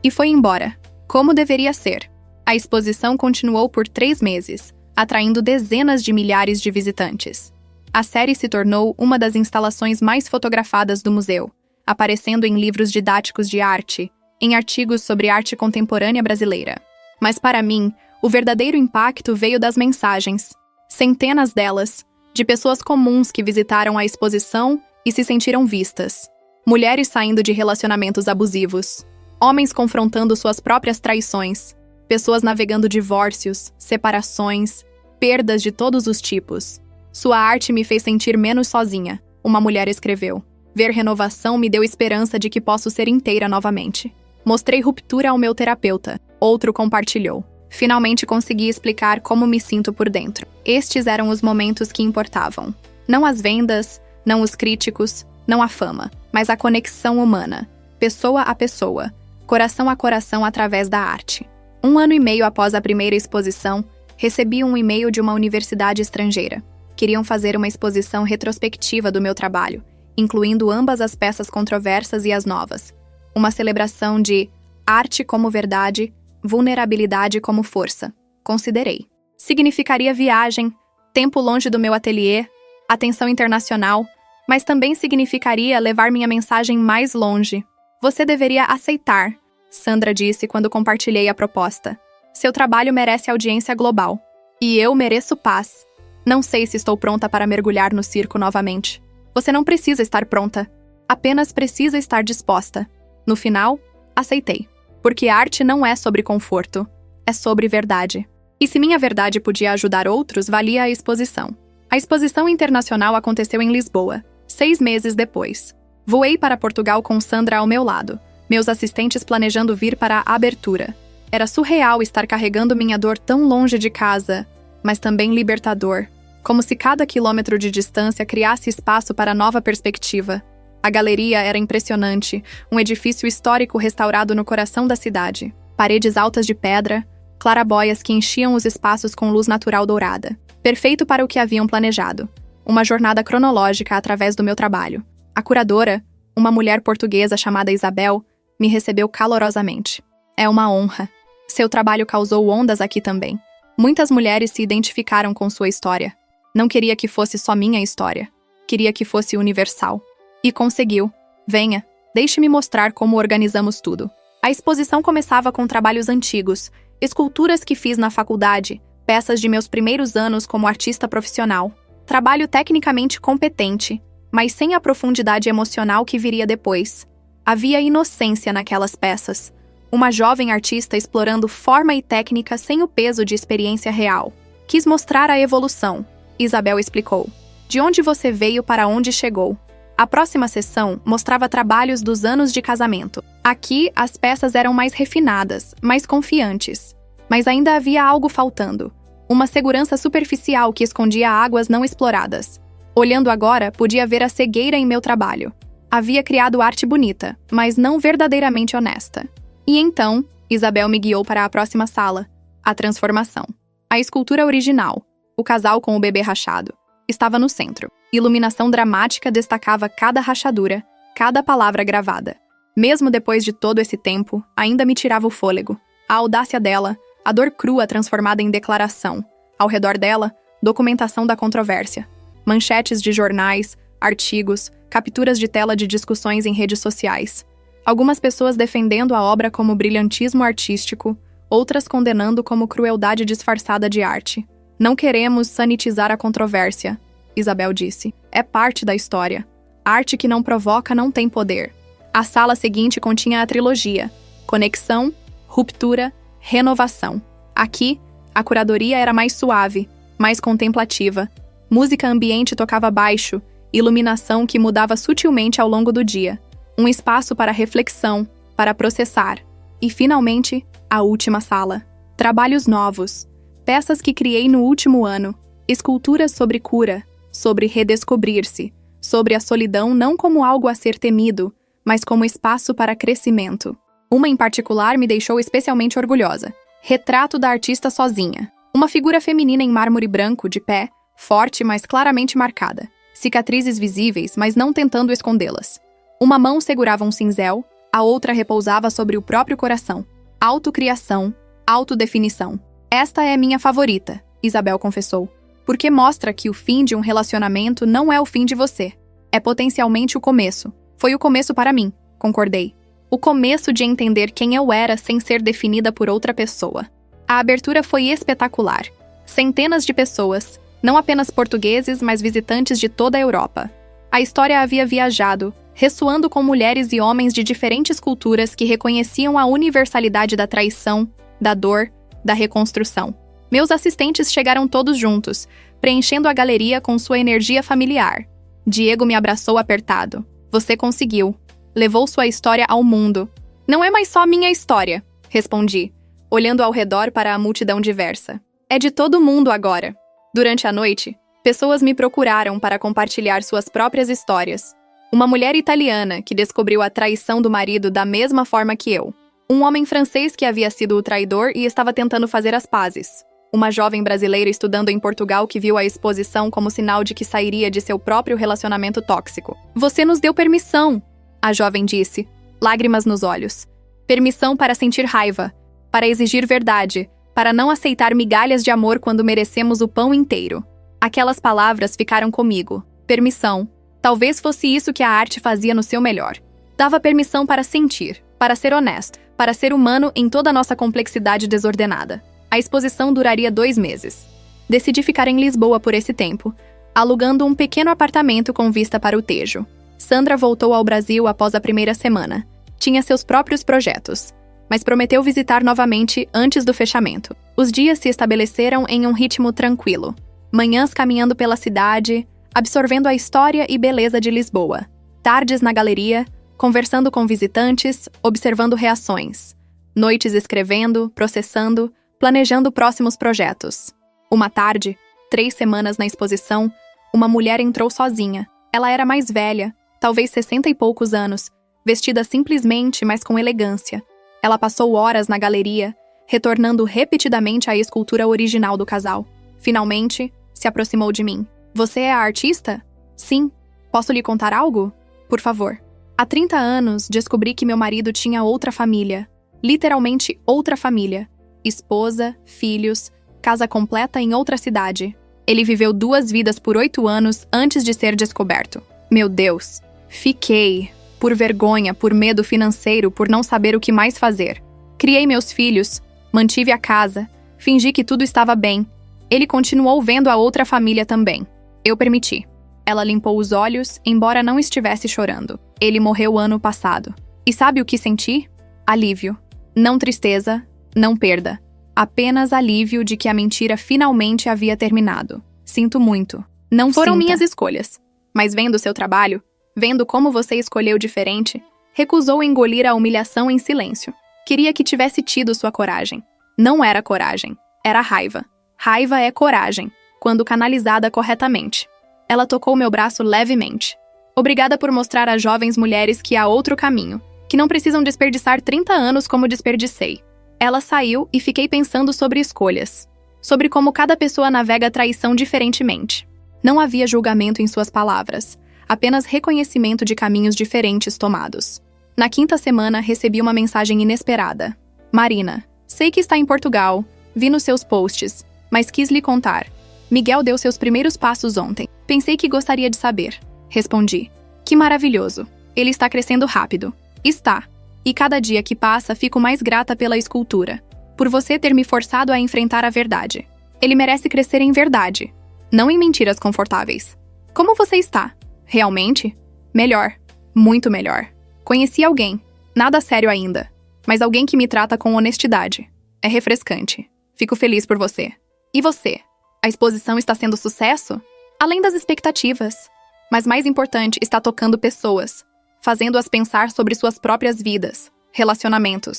e foi embora. Como deveria ser. A exposição continuou por 3 meses, atraindo dezenas de milhares de visitantes. A série se tornou uma das instalações mais fotografadas do museu, aparecendo em livros didáticos de arte, em artigos sobre arte contemporânea brasileira. Mas para mim, o verdadeiro impacto veio das mensagens. Centenas delas, de pessoas comuns que visitaram a exposição e se sentiram vistas. Mulheres saindo de relacionamentos abusivos, homens confrontando suas próprias traições, pessoas navegando divórcios, separações, perdas de todos os tipos. Sua arte me fez sentir menos sozinha, uma mulher escreveu. Ver renovação me deu esperança de que posso ser inteira novamente. Mostrei ruptura ao meu terapeuta, outro compartilhou. Finalmente consegui explicar como me sinto por dentro. Estes eram os momentos que importavam. Não as vendas, não os críticos, não a fama, mas a conexão humana, pessoa a pessoa, coração a coração através da arte. 1 ano e meio após a primeira exposição, recebi um e-mail de uma universidade estrangeira. Queriam fazer uma exposição retrospectiva do meu trabalho, incluindo ambas as peças controversas e as novas. Uma celebração de arte como verdade, vulnerabilidade como força. Considerei. Significaria viagem, tempo longe do meu ateliê, atenção internacional, mas também significaria levar minha mensagem mais longe. Você deveria aceitar, Sandra disse quando compartilhei a proposta. Seu trabalho merece audiência global. E eu mereço paz. Não sei se estou pronta para mergulhar no circo novamente. Você não precisa estar pronta. Apenas precisa estar disposta. No final, aceitei. Porque arte não é sobre conforto. É sobre verdade. E se minha verdade podia ajudar outros, valia a exposição. A exposição internacional aconteceu em Lisboa, 6 meses depois. Voei para Portugal com Sandra ao meu lado, meus assistentes planejando vir para a abertura. Era surreal estar carregando minha dor tão longe de casa, mas também libertador. Como se cada quilômetro de distância criasse espaço para nova perspectiva. A galeria era impressionante, um edifício histórico restaurado no coração da cidade. Paredes altas de pedra, clarabóias que enchiam os espaços com luz natural dourada. Perfeito para o que haviam planejado. Uma jornada cronológica através do meu trabalho. A curadora, uma mulher portuguesa chamada Isabel, me recebeu calorosamente. É uma honra. Seu trabalho causou ondas aqui também. Muitas mulheres se identificaram com sua história. Não queria que fosse só minha história. Queria que fosse universal. E conseguiu. Venha, deixe-me mostrar como organizamos tudo. A exposição começava com trabalhos antigos, esculturas que fiz na faculdade, peças de meus primeiros anos como artista profissional. Trabalho tecnicamente competente, mas sem a profundidade emocional que viria depois. Havia inocência naquelas peças. Uma jovem artista explorando forma e técnica sem o peso de experiência real. Quis mostrar a evolução. Isabel explicou. De onde você veio para onde chegou. A próxima sessão mostrava trabalhos dos anos de casamento. Aqui, as peças eram mais refinadas, mais confiantes. Mas ainda havia algo faltando. Uma segurança superficial que escondia águas não exploradas. Olhando agora, podia ver a cegueira em meu trabalho. Havia criado arte bonita, mas não verdadeiramente honesta. E então, Isabel me guiou para a próxima sala. A transformação. A escultura original. O casal com o bebê rachado. Estava no centro. Iluminação dramática destacava cada rachadura, cada palavra gravada. Mesmo depois de todo esse tempo, ainda me tirava o fôlego. A audácia dela, a dor crua transformada em declaração. Ao redor dela, documentação da controvérsia. Manchetes de jornais, artigos, capturas de tela de discussões em redes sociais. Algumas pessoas defendendo a obra como brilhantismo artístico, outras condenando como crueldade disfarçada de arte. Não queremos sanitizar a controvérsia, Isabel disse. É parte da história. Arte que não provoca não tem poder. A sala seguinte continha a trilogia: conexão, ruptura, renovação. Aqui, a curadoria era mais suave, mais contemplativa. Música ambiente tocava baixo, iluminação que mudava sutilmente ao longo do dia. Um espaço para reflexão, para processar. E, finalmente, a última sala. Trabalhos novos. Peças que criei no último ano. Esculturas sobre cura, sobre redescobrir-se, sobre a solidão não como algo a ser temido, mas como espaço para crescimento. Uma em particular me deixou especialmente orgulhosa. Retrato da artista sozinha. Uma figura feminina em mármore branco, de pé, forte, mas claramente marcada. Cicatrizes visíveis, mas não tentando escondê-las. Uma mão segurava um cinzel, a outra repousava sobre o próprio coração. Autocriação, autodefinição. Esta é minha favorita, Isabel confessou. Porque mostra que o fim de um relacionamento não é o fim de você. É potencialmente o começo. Foi o começo para mim, concordei. O começo de entender quem eu era sem ser definida por outra pessoa. A abertura foi espetacular. Centenas de pessoas, não apenas portugueses, mas visitantes de toda a Europa. A história havia viajado, ressoando com mulheres e homens de diferentes culturas que reconheciam a universalidade da traição, da dor, da reconstrução. Meus assistentes chegaram todos juntos, preenchendo a galeria com sua energia familiar. Diego me abraçou apertado. Você conseguiu. Levou sua história ao mundo. Não é mais só minha história, respondi, olhando ao redor para a multidão diversa. É de todo mundo agora. Durante a noite, pessoas me procuraram para compartilhar suas próprias histórias. Uma mulher italiana que descobriu a traição do marido da mesma forma que eu. Um homem francês que havia sido o traidor e estava tentando fazer as pazes. Uma jovem brasileira estudando em Portugal que viu a exposição como sinal de que sairia de seu próprio relacionamento tóxico. Você nos deu permissão, a jovem disse, lágrimas nos olhos. Permissão para sentir raiva, para exigir verdade, para não aceitar migalhas de amor quando merecemos o pão inteiro. Aquelas palavras ficaram comigo. Permissão. Talvez fosse isso que a arte fazia no seu melhor. Dava permissão para sentir, para ser honesto, para ser humano em toda a nossa complexidade desordenada. A exposição duraria 2 meses. Decidi ficar em Lisboa por esse tempo, alugando um pequeno apartamento com vista para o Tejo. Sandra voltou ao Brasil após a primeira semana. Tinha seus próprios projetos, mas prometeu visitar novamente antes do fechamento. Os dias se estabeleceram em um ritmo tranquilo. Manhãs caminhando pela cidade, absorvendo a história e beleza de Lisboa. Tardes na galeria, conversando com visitantes, observando reações. Noites escrevendo, processando, planejando próximos projetos. Uma tarde, 3 semanas na exposição, uma mulher entrou sozinha. Ela era mais velha, talvez 60 e poucos anos, vestida simplesmente, mas com elegância. Ela passou horas na galeria, retornando repetidamente à escultura original do casal. Finalmente, se aproximou de mim. Você é a artista? Sim. Posso lhe contar algo? Por favor. Há 30 anos, descobri que meu marido tinha outra família. Literalmente outra família. Esposa, filhos, casa completa em outra cidade. Ele viveu 2 vidas por 8 anos antes de ser descoberto. Meu Deus. Fiquei. Por vergonha, por medo financeiro, por não saber o que mais fazer. Criei meus filhos, mantive a casa, fingi que tudo estava bem. Ele continuou vendo a outra família também. Eu permiti. Ela limpou os olhos, embora não estivesse chorando. Ele morreu ano passado. E sabe o que senti? Alívio. Não tristeza, não perda. Apenas alívio de que a mentira finalmente havia terminado. Sinto muito. Não foram minhas escolhas. Mas vendo seu trabalho, vendo como você escolheu diferente, recusou engolir a humilhação em silêncio. Queria que tivesse tido sua coragem. Não era coragem, era raiva. Raiva é coragem, quando canalizada corretamente. Ela tocou meu braço levemente. Obrigada por mostrar a jovens mulheres que há outro caminho, que não precisam desperdiçar 30 anos como desperdicei. Ela saiu e fiquei pensando sobre escolhas, sobre como cada pessoa navega a traição diferentemente. Não havia julgamento em suas palavras, apenas reconhecimento de caminhos diferentes tomados. Na 5ª semana, recebi uma mensagem inesperada. Marina, sei que está em Portugal, vi nos seus posts, mas quis lhe contar. Miguel deu seus primeiros passos ontem. Pensei que gostaria de saber. Respondi. Que maravilhoso. Ele está crescendo rápido. Está. E cada dia que passa, fico mais grata pela escultura. Por você ter me forçado a enfrentar a verdade. Ele merece crescer em verdade, não em mentiras confortáveis. Como você está? Realmente? Melhor. Muito melhor. Conheci alguém. Nada sério ainda. Mas alguém que me trata com honestidade. É refrescante. Fico feliz por você. E você? A exposição está sendo sucesso? Além das expectativas. Mas mais importante, está tocando pessoas, fazendo-as pensar sobre suas próprias vidas, relacionamentos.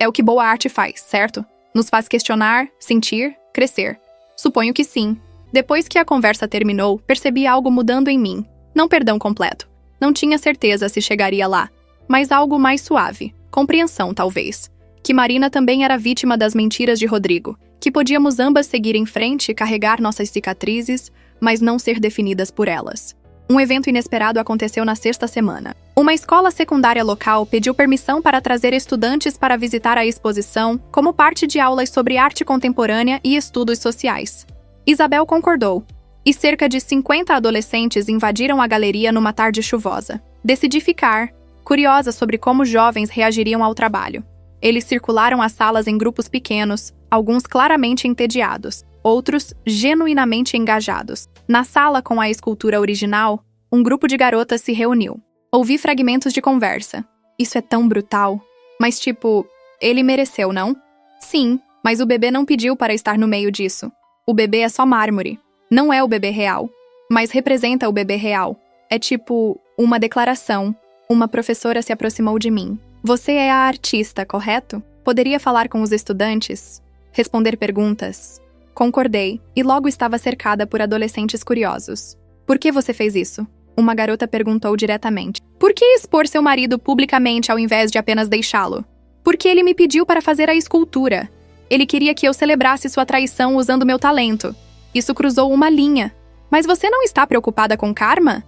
É o que boa arte faz, certo? Nos faz questionar, sentir, crescer. Suponho que sim. Depois que a conversa terminou, percebi algo mudando em mim. Não perdão completo. Não tinha certeza se chegaria lá. Mas algo mais suave. Compreensão, talvez. Que Marina também era vítima das mentiras de Rodrigo. Que podíamos ambas seguir em frente e carregar nossas cicatrizes, mas não ser definidas por elas. Um evento inesperado aconteceu na sexta semana. Uma escola secundária local pediu permissão para trazer estudantes para visitar a exposição como parte de aulas sobre arte contemporânea e estudos sociais. Isabel concordou, e cerca de 50 adolescentes invadiram a galeria numa tarde chuvosa. Decidi ficar, curiosa sobre como jovens reagiriam ao trabalho. Eles circularam as salas em grupos pequenos, alguns claramente entediados, outros genuinamente engajados. Na sala com a escultura original, um grupo de garotas se reuniu. Ouvi fragmentos de conversa. Isso é tão brutal. Mas ele mereceu, não? Sim, mas o bebê não pediu para estar no meio disso. O bebê é só mármore. Não é o bebê real. Mas representa o bebê real. É uma declaração. Uma professora se aproximou de mim. Você é a artista, correto? Poderia falar com os estudantes? Responder perguntas? Concordei, e logo estava cercada por adolescentes curiosos. Por que você fez isso? Uma garota perguntou diretamente. Por que expor seu marido publicamente ao invés de apenas deixá-lo? Porque ele me pediu para fazer a escultura. Ele queria que eu celebrasse sua traição usando meu talento. Isso cruzou uma linha. Mas você não está preocupada com karma?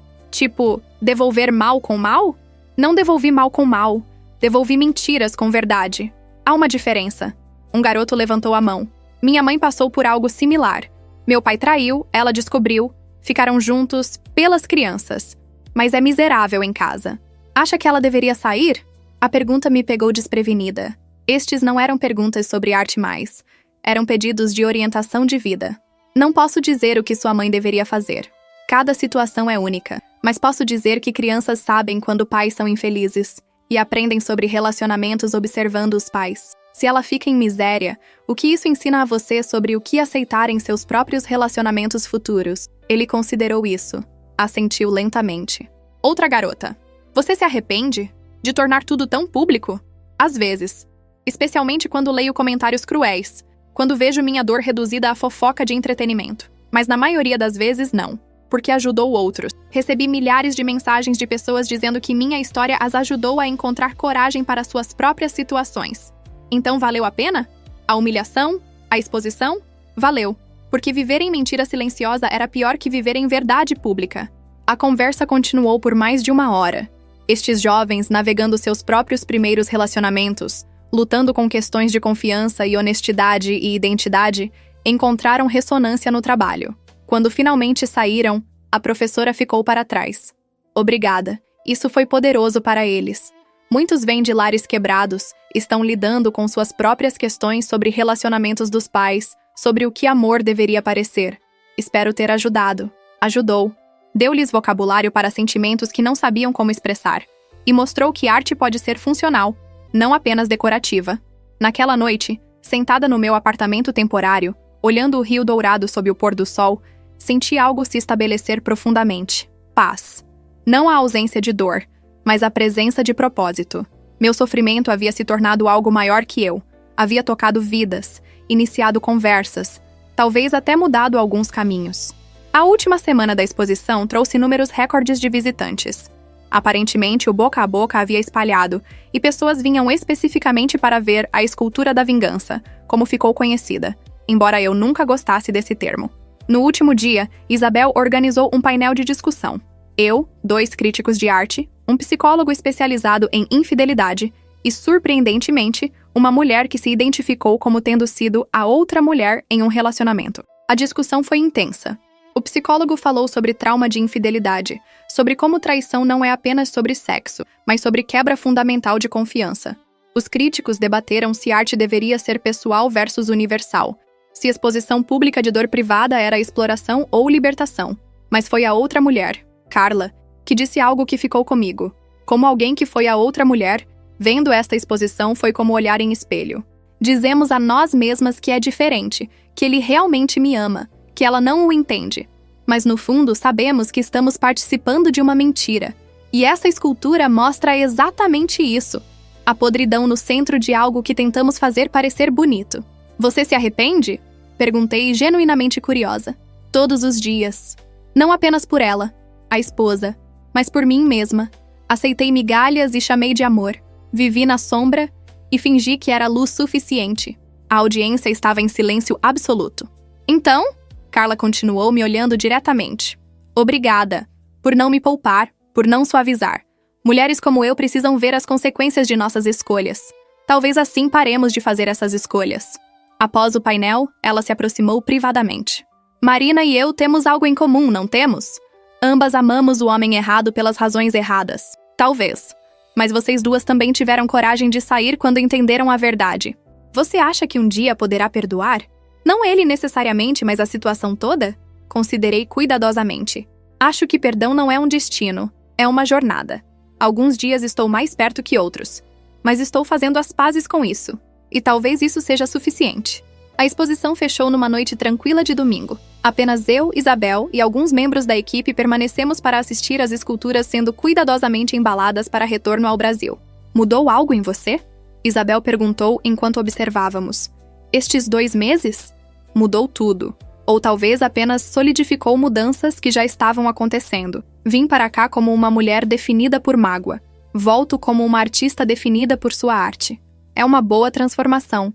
Devolver mal com mal? Não devolvi mal com mal. Devolvi mentiras com verdade. Há uma diferença. Um garoto levantou a mão. Minha mãe passou por algo similar. Meu pai traiu, ela descobriu, ficaram juntos pelas crianças. Mas é miserável em casa. Acha que ela deveria sair? A pergunta me pegou desprevenida. Estes não eram perguntas sobre arte mais. Eram pedidos de orientação de vida. Não posso dizer o que sua mãe deveria fazer. Cada situação é única. Mas posso dizer que crianças sabem quando pais são infelizes e aprendem sobre relacionamentos observando os pais. Se ela fica em miséria, o que isso ensina a você sobre o que aceitar em seus próprios relacionamentos futuros? Ele considerou isso. Assentiu lentamente. Outra garota. Você se arrepende de tornar tudo tão público? Às vezes. Especialmente quando leio comentários cruéis. Quando vejo minha dor reduzida a fofoca de entretenimento. Mas na maioria das vezes, não. Porque ajudou outros. Recebi milhares de mensagens de pessoas dizendo que minha história as ajudou a encontrar coragem para suas próprias situações. Então valeu a pena? A humilhação? A exposição? Valeu. Porque viver em mentira silenciosa era pior que viver em verdade pública. A conversa continuou por mais de 1 hora. Estes jovens navegando seus próprios primeiros relacionamentos, lutando com questões de confiança e honestidade e identidade, encontraram ressonância no trabalho. Quando finalmente saíram, a professora ficou para trás. Obrigada. Isso foi poderoso para eles. Muitos vêm de lares quebrados, estão lidando com suas próprias questões sobre relacionamentos dos pais, sobre o que amor deveria parecer. Espero ter ajudado. Ajudou. Deu-lhes vocabulário para sentimentos que não sabiam como expressar. E mostrou que arte pode ser funcional, não apenas decorativa. Naquela noite, sentada no meu apartamento temporário, olhando o rio dourado sob o pôr do sol, senti algo se estabelecer profundamente. Paz. Não a ausência de dor, mas a presença de propósito. Meu sofrimento havia se tornado algo maior que eu. Havia tocado vidas, iniciado conversas, talvez até mudado alguns caminhos. A última semana da exposição trouxe números recordes de visitantes. Aparentemente, o boca a boca havia espalhado, e pessoas vinham especificamente para ver a escultura da vingança, como ficou conhecida, embora eu nunca gostasse desse termo. No último dia, Isabel organizou um painel de discussão. Eu, 2 críticos de arte, um psicólogo especializado em infidelidade e, surpreendentemente, uma mulher que se identificou como tendo sido a outra mulher em um relacionamento. A discussão foi intensa. O psicólogo falou sobre trauma de infidelidade, sobre como traição não é apenas sobre sexo, mas sobre quebra fundamental de confiança. Os críticos debateram se arte deveria ser pessoal versus universal, se exposição pública de dor privada era exploração ou libertação. Mas foi a outra mulher, Carla, que disse algo que ficou comigo. Como alguém que foi a outra mulher, vendo esta exposição foi como olhar em espelho. Dizemos a nós mesmas que é diferente, que ele realmente me ama, que ela não o entende. Mas no fundo sabemos que estamos participando de uma mentira. E essa escultura mostra exatamente isso. A podridão no centro de algo que tentamos fazer parecer bonito. Você se arrepende? Perguntei genuinamente curiosa. Todos os dias. Não apenas por ela, a esposa, mas por mim mesma. Aceitei migalhas e chamei de amor. Vivi na sombra e fingi que era luz suficiente. A audiência estava em silêncio absoluto. Então, Carla continuou me olhando diretamente. Obrigada. por não me poupar, por não suavizar. Mulheres como eu precisam ver as consequências de nossas escolhas. Talvez assim paremos de fazer essas escolhas. Após o painel, ela se aproximou privadamente. Marina e eu temos algo em comum, não temos? Ambas amamos o homem errado pelas razões erradas. Talvez. Mas vocês duas também tiveram coragem de sair quando entenderam a verdade. Você acha que um dia poderá perdoar? Não ele necessariamente, mas a situação toda? Considerei cuidadosamente. Acho que perdão não é um destino, é uma jornada. Alguns dias estou mais perto que outros, mas estou fazendo as pazes com isso. E talvez isso seja suficiente. A exposição fechou numa noite tranquila de domingo. Apenas eu, Isabel e alguns membros da equipe permanecemos para assistir às esculturas sendo cuidadosamente embaladas para retorno ao Brasil. Mudou algo em você? Isabel perguntou enquanto observávamos. Estes 2 meses? Mudou tudo. Ou talvez apenas solidificou mudanças que já estavam acontecendo. Vim para cá como uma mulher definida por mágoa. Volto como uma artista definida por sua arte. É uma boa transformação.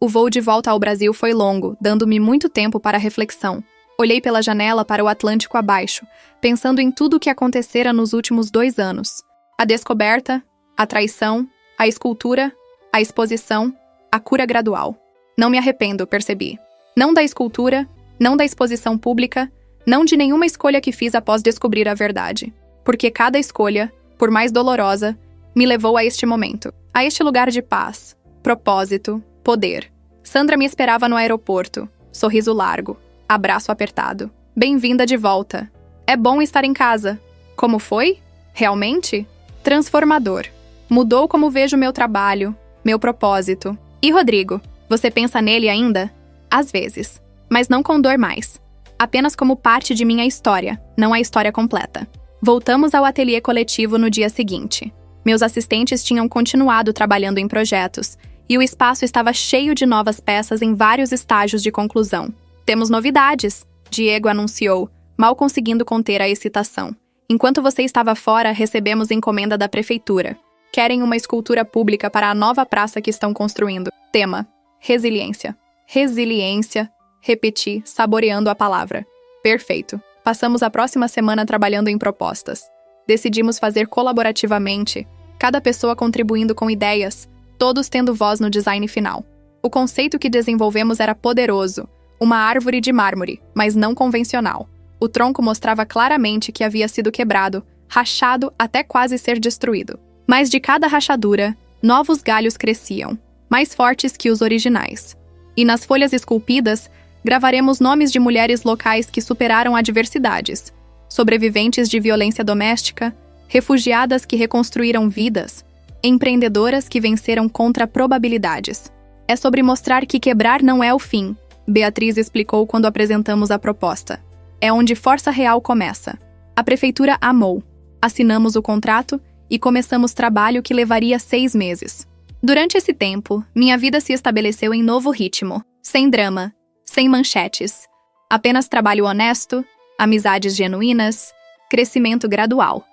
O voo de volta ao Brasil foi longo, dando-me muito tempo para reflexão. Olhei pela janela para o Atlântico abaixo, pensando em tudo o que acontecera nos últimos 2 anos. A descoberta, a traição, a escultura, a exposição, a cura gradual. Não me arrependo, percebi. Não da escultura, não da exposição pública, não de nenhuma escolha que fiz após descobrir a verdade. Porque cada escolha, por mais dolorosa, me levou a este momento, a este lugar de paz, propósito, poder. Sandra me esperava no aeroporto. Sorriso largo. Abraço apertado. Bem-vinda de volta. É bom estar em casa. Como foi? Realmente? Transformador. Mudou como vejo meu trabalho, meu propósito. E Rodrigo, você pensa nele ainda? Às vezes. Mas não com dor mais. Apenas como parte de minha história, não a história completa. Voltamos ao ateliê coletivo no dia seguinte. Meus assistentes tinham continuado trabalhando em projetos, e o espaço estava cheio de novas peças em vários estágios de conclusão. Temos novidades, Diego anunciou, mal conseguindo conter a excitação. Enquanto você estava fora, recebemos encomenda da prefeitura. Querem uma escultura pública para a nova praça que estão construindo. Tema: resiliência. Resiliência. Repeti, saboreando a palavra. Perfeito. Passamos a próxima semana trabalhando em propostas. Decidimos fazer colaborativamente, cada pessoa contribuindo com ideias, todos tendo voz no design final. O conceito que desenvolvemos era poderoso, uma árvore de mármore, mas não convencional. O tronco mostrava claramente que havia sido quebrado, rachado até quase ser destruído. Mas de cada rachadura, novos galhos cresciam, mais fortes que os originais. E nas folhas esculpidas, gravaremos nomes de mulheres locais que superaram adversidades, sobreviventes de violência doméstica, refugiadas que reconstruíram vidas, empreendedoras que venceram contra probabilidades. É sobre mostrar que quebrar não é o fim, Beatriz explicou quando apresentamos a proposta. É onde força real começa. A prefeitura amou. Assinamos o contrato e começamos trabalho que levaria 6 meses. Durante esse tempo, minha vida se estabeleceu em novo ritmo, sem drama, sem manchetes. Apenas trabalho honesto, amizades genuínas, crescimento gradual.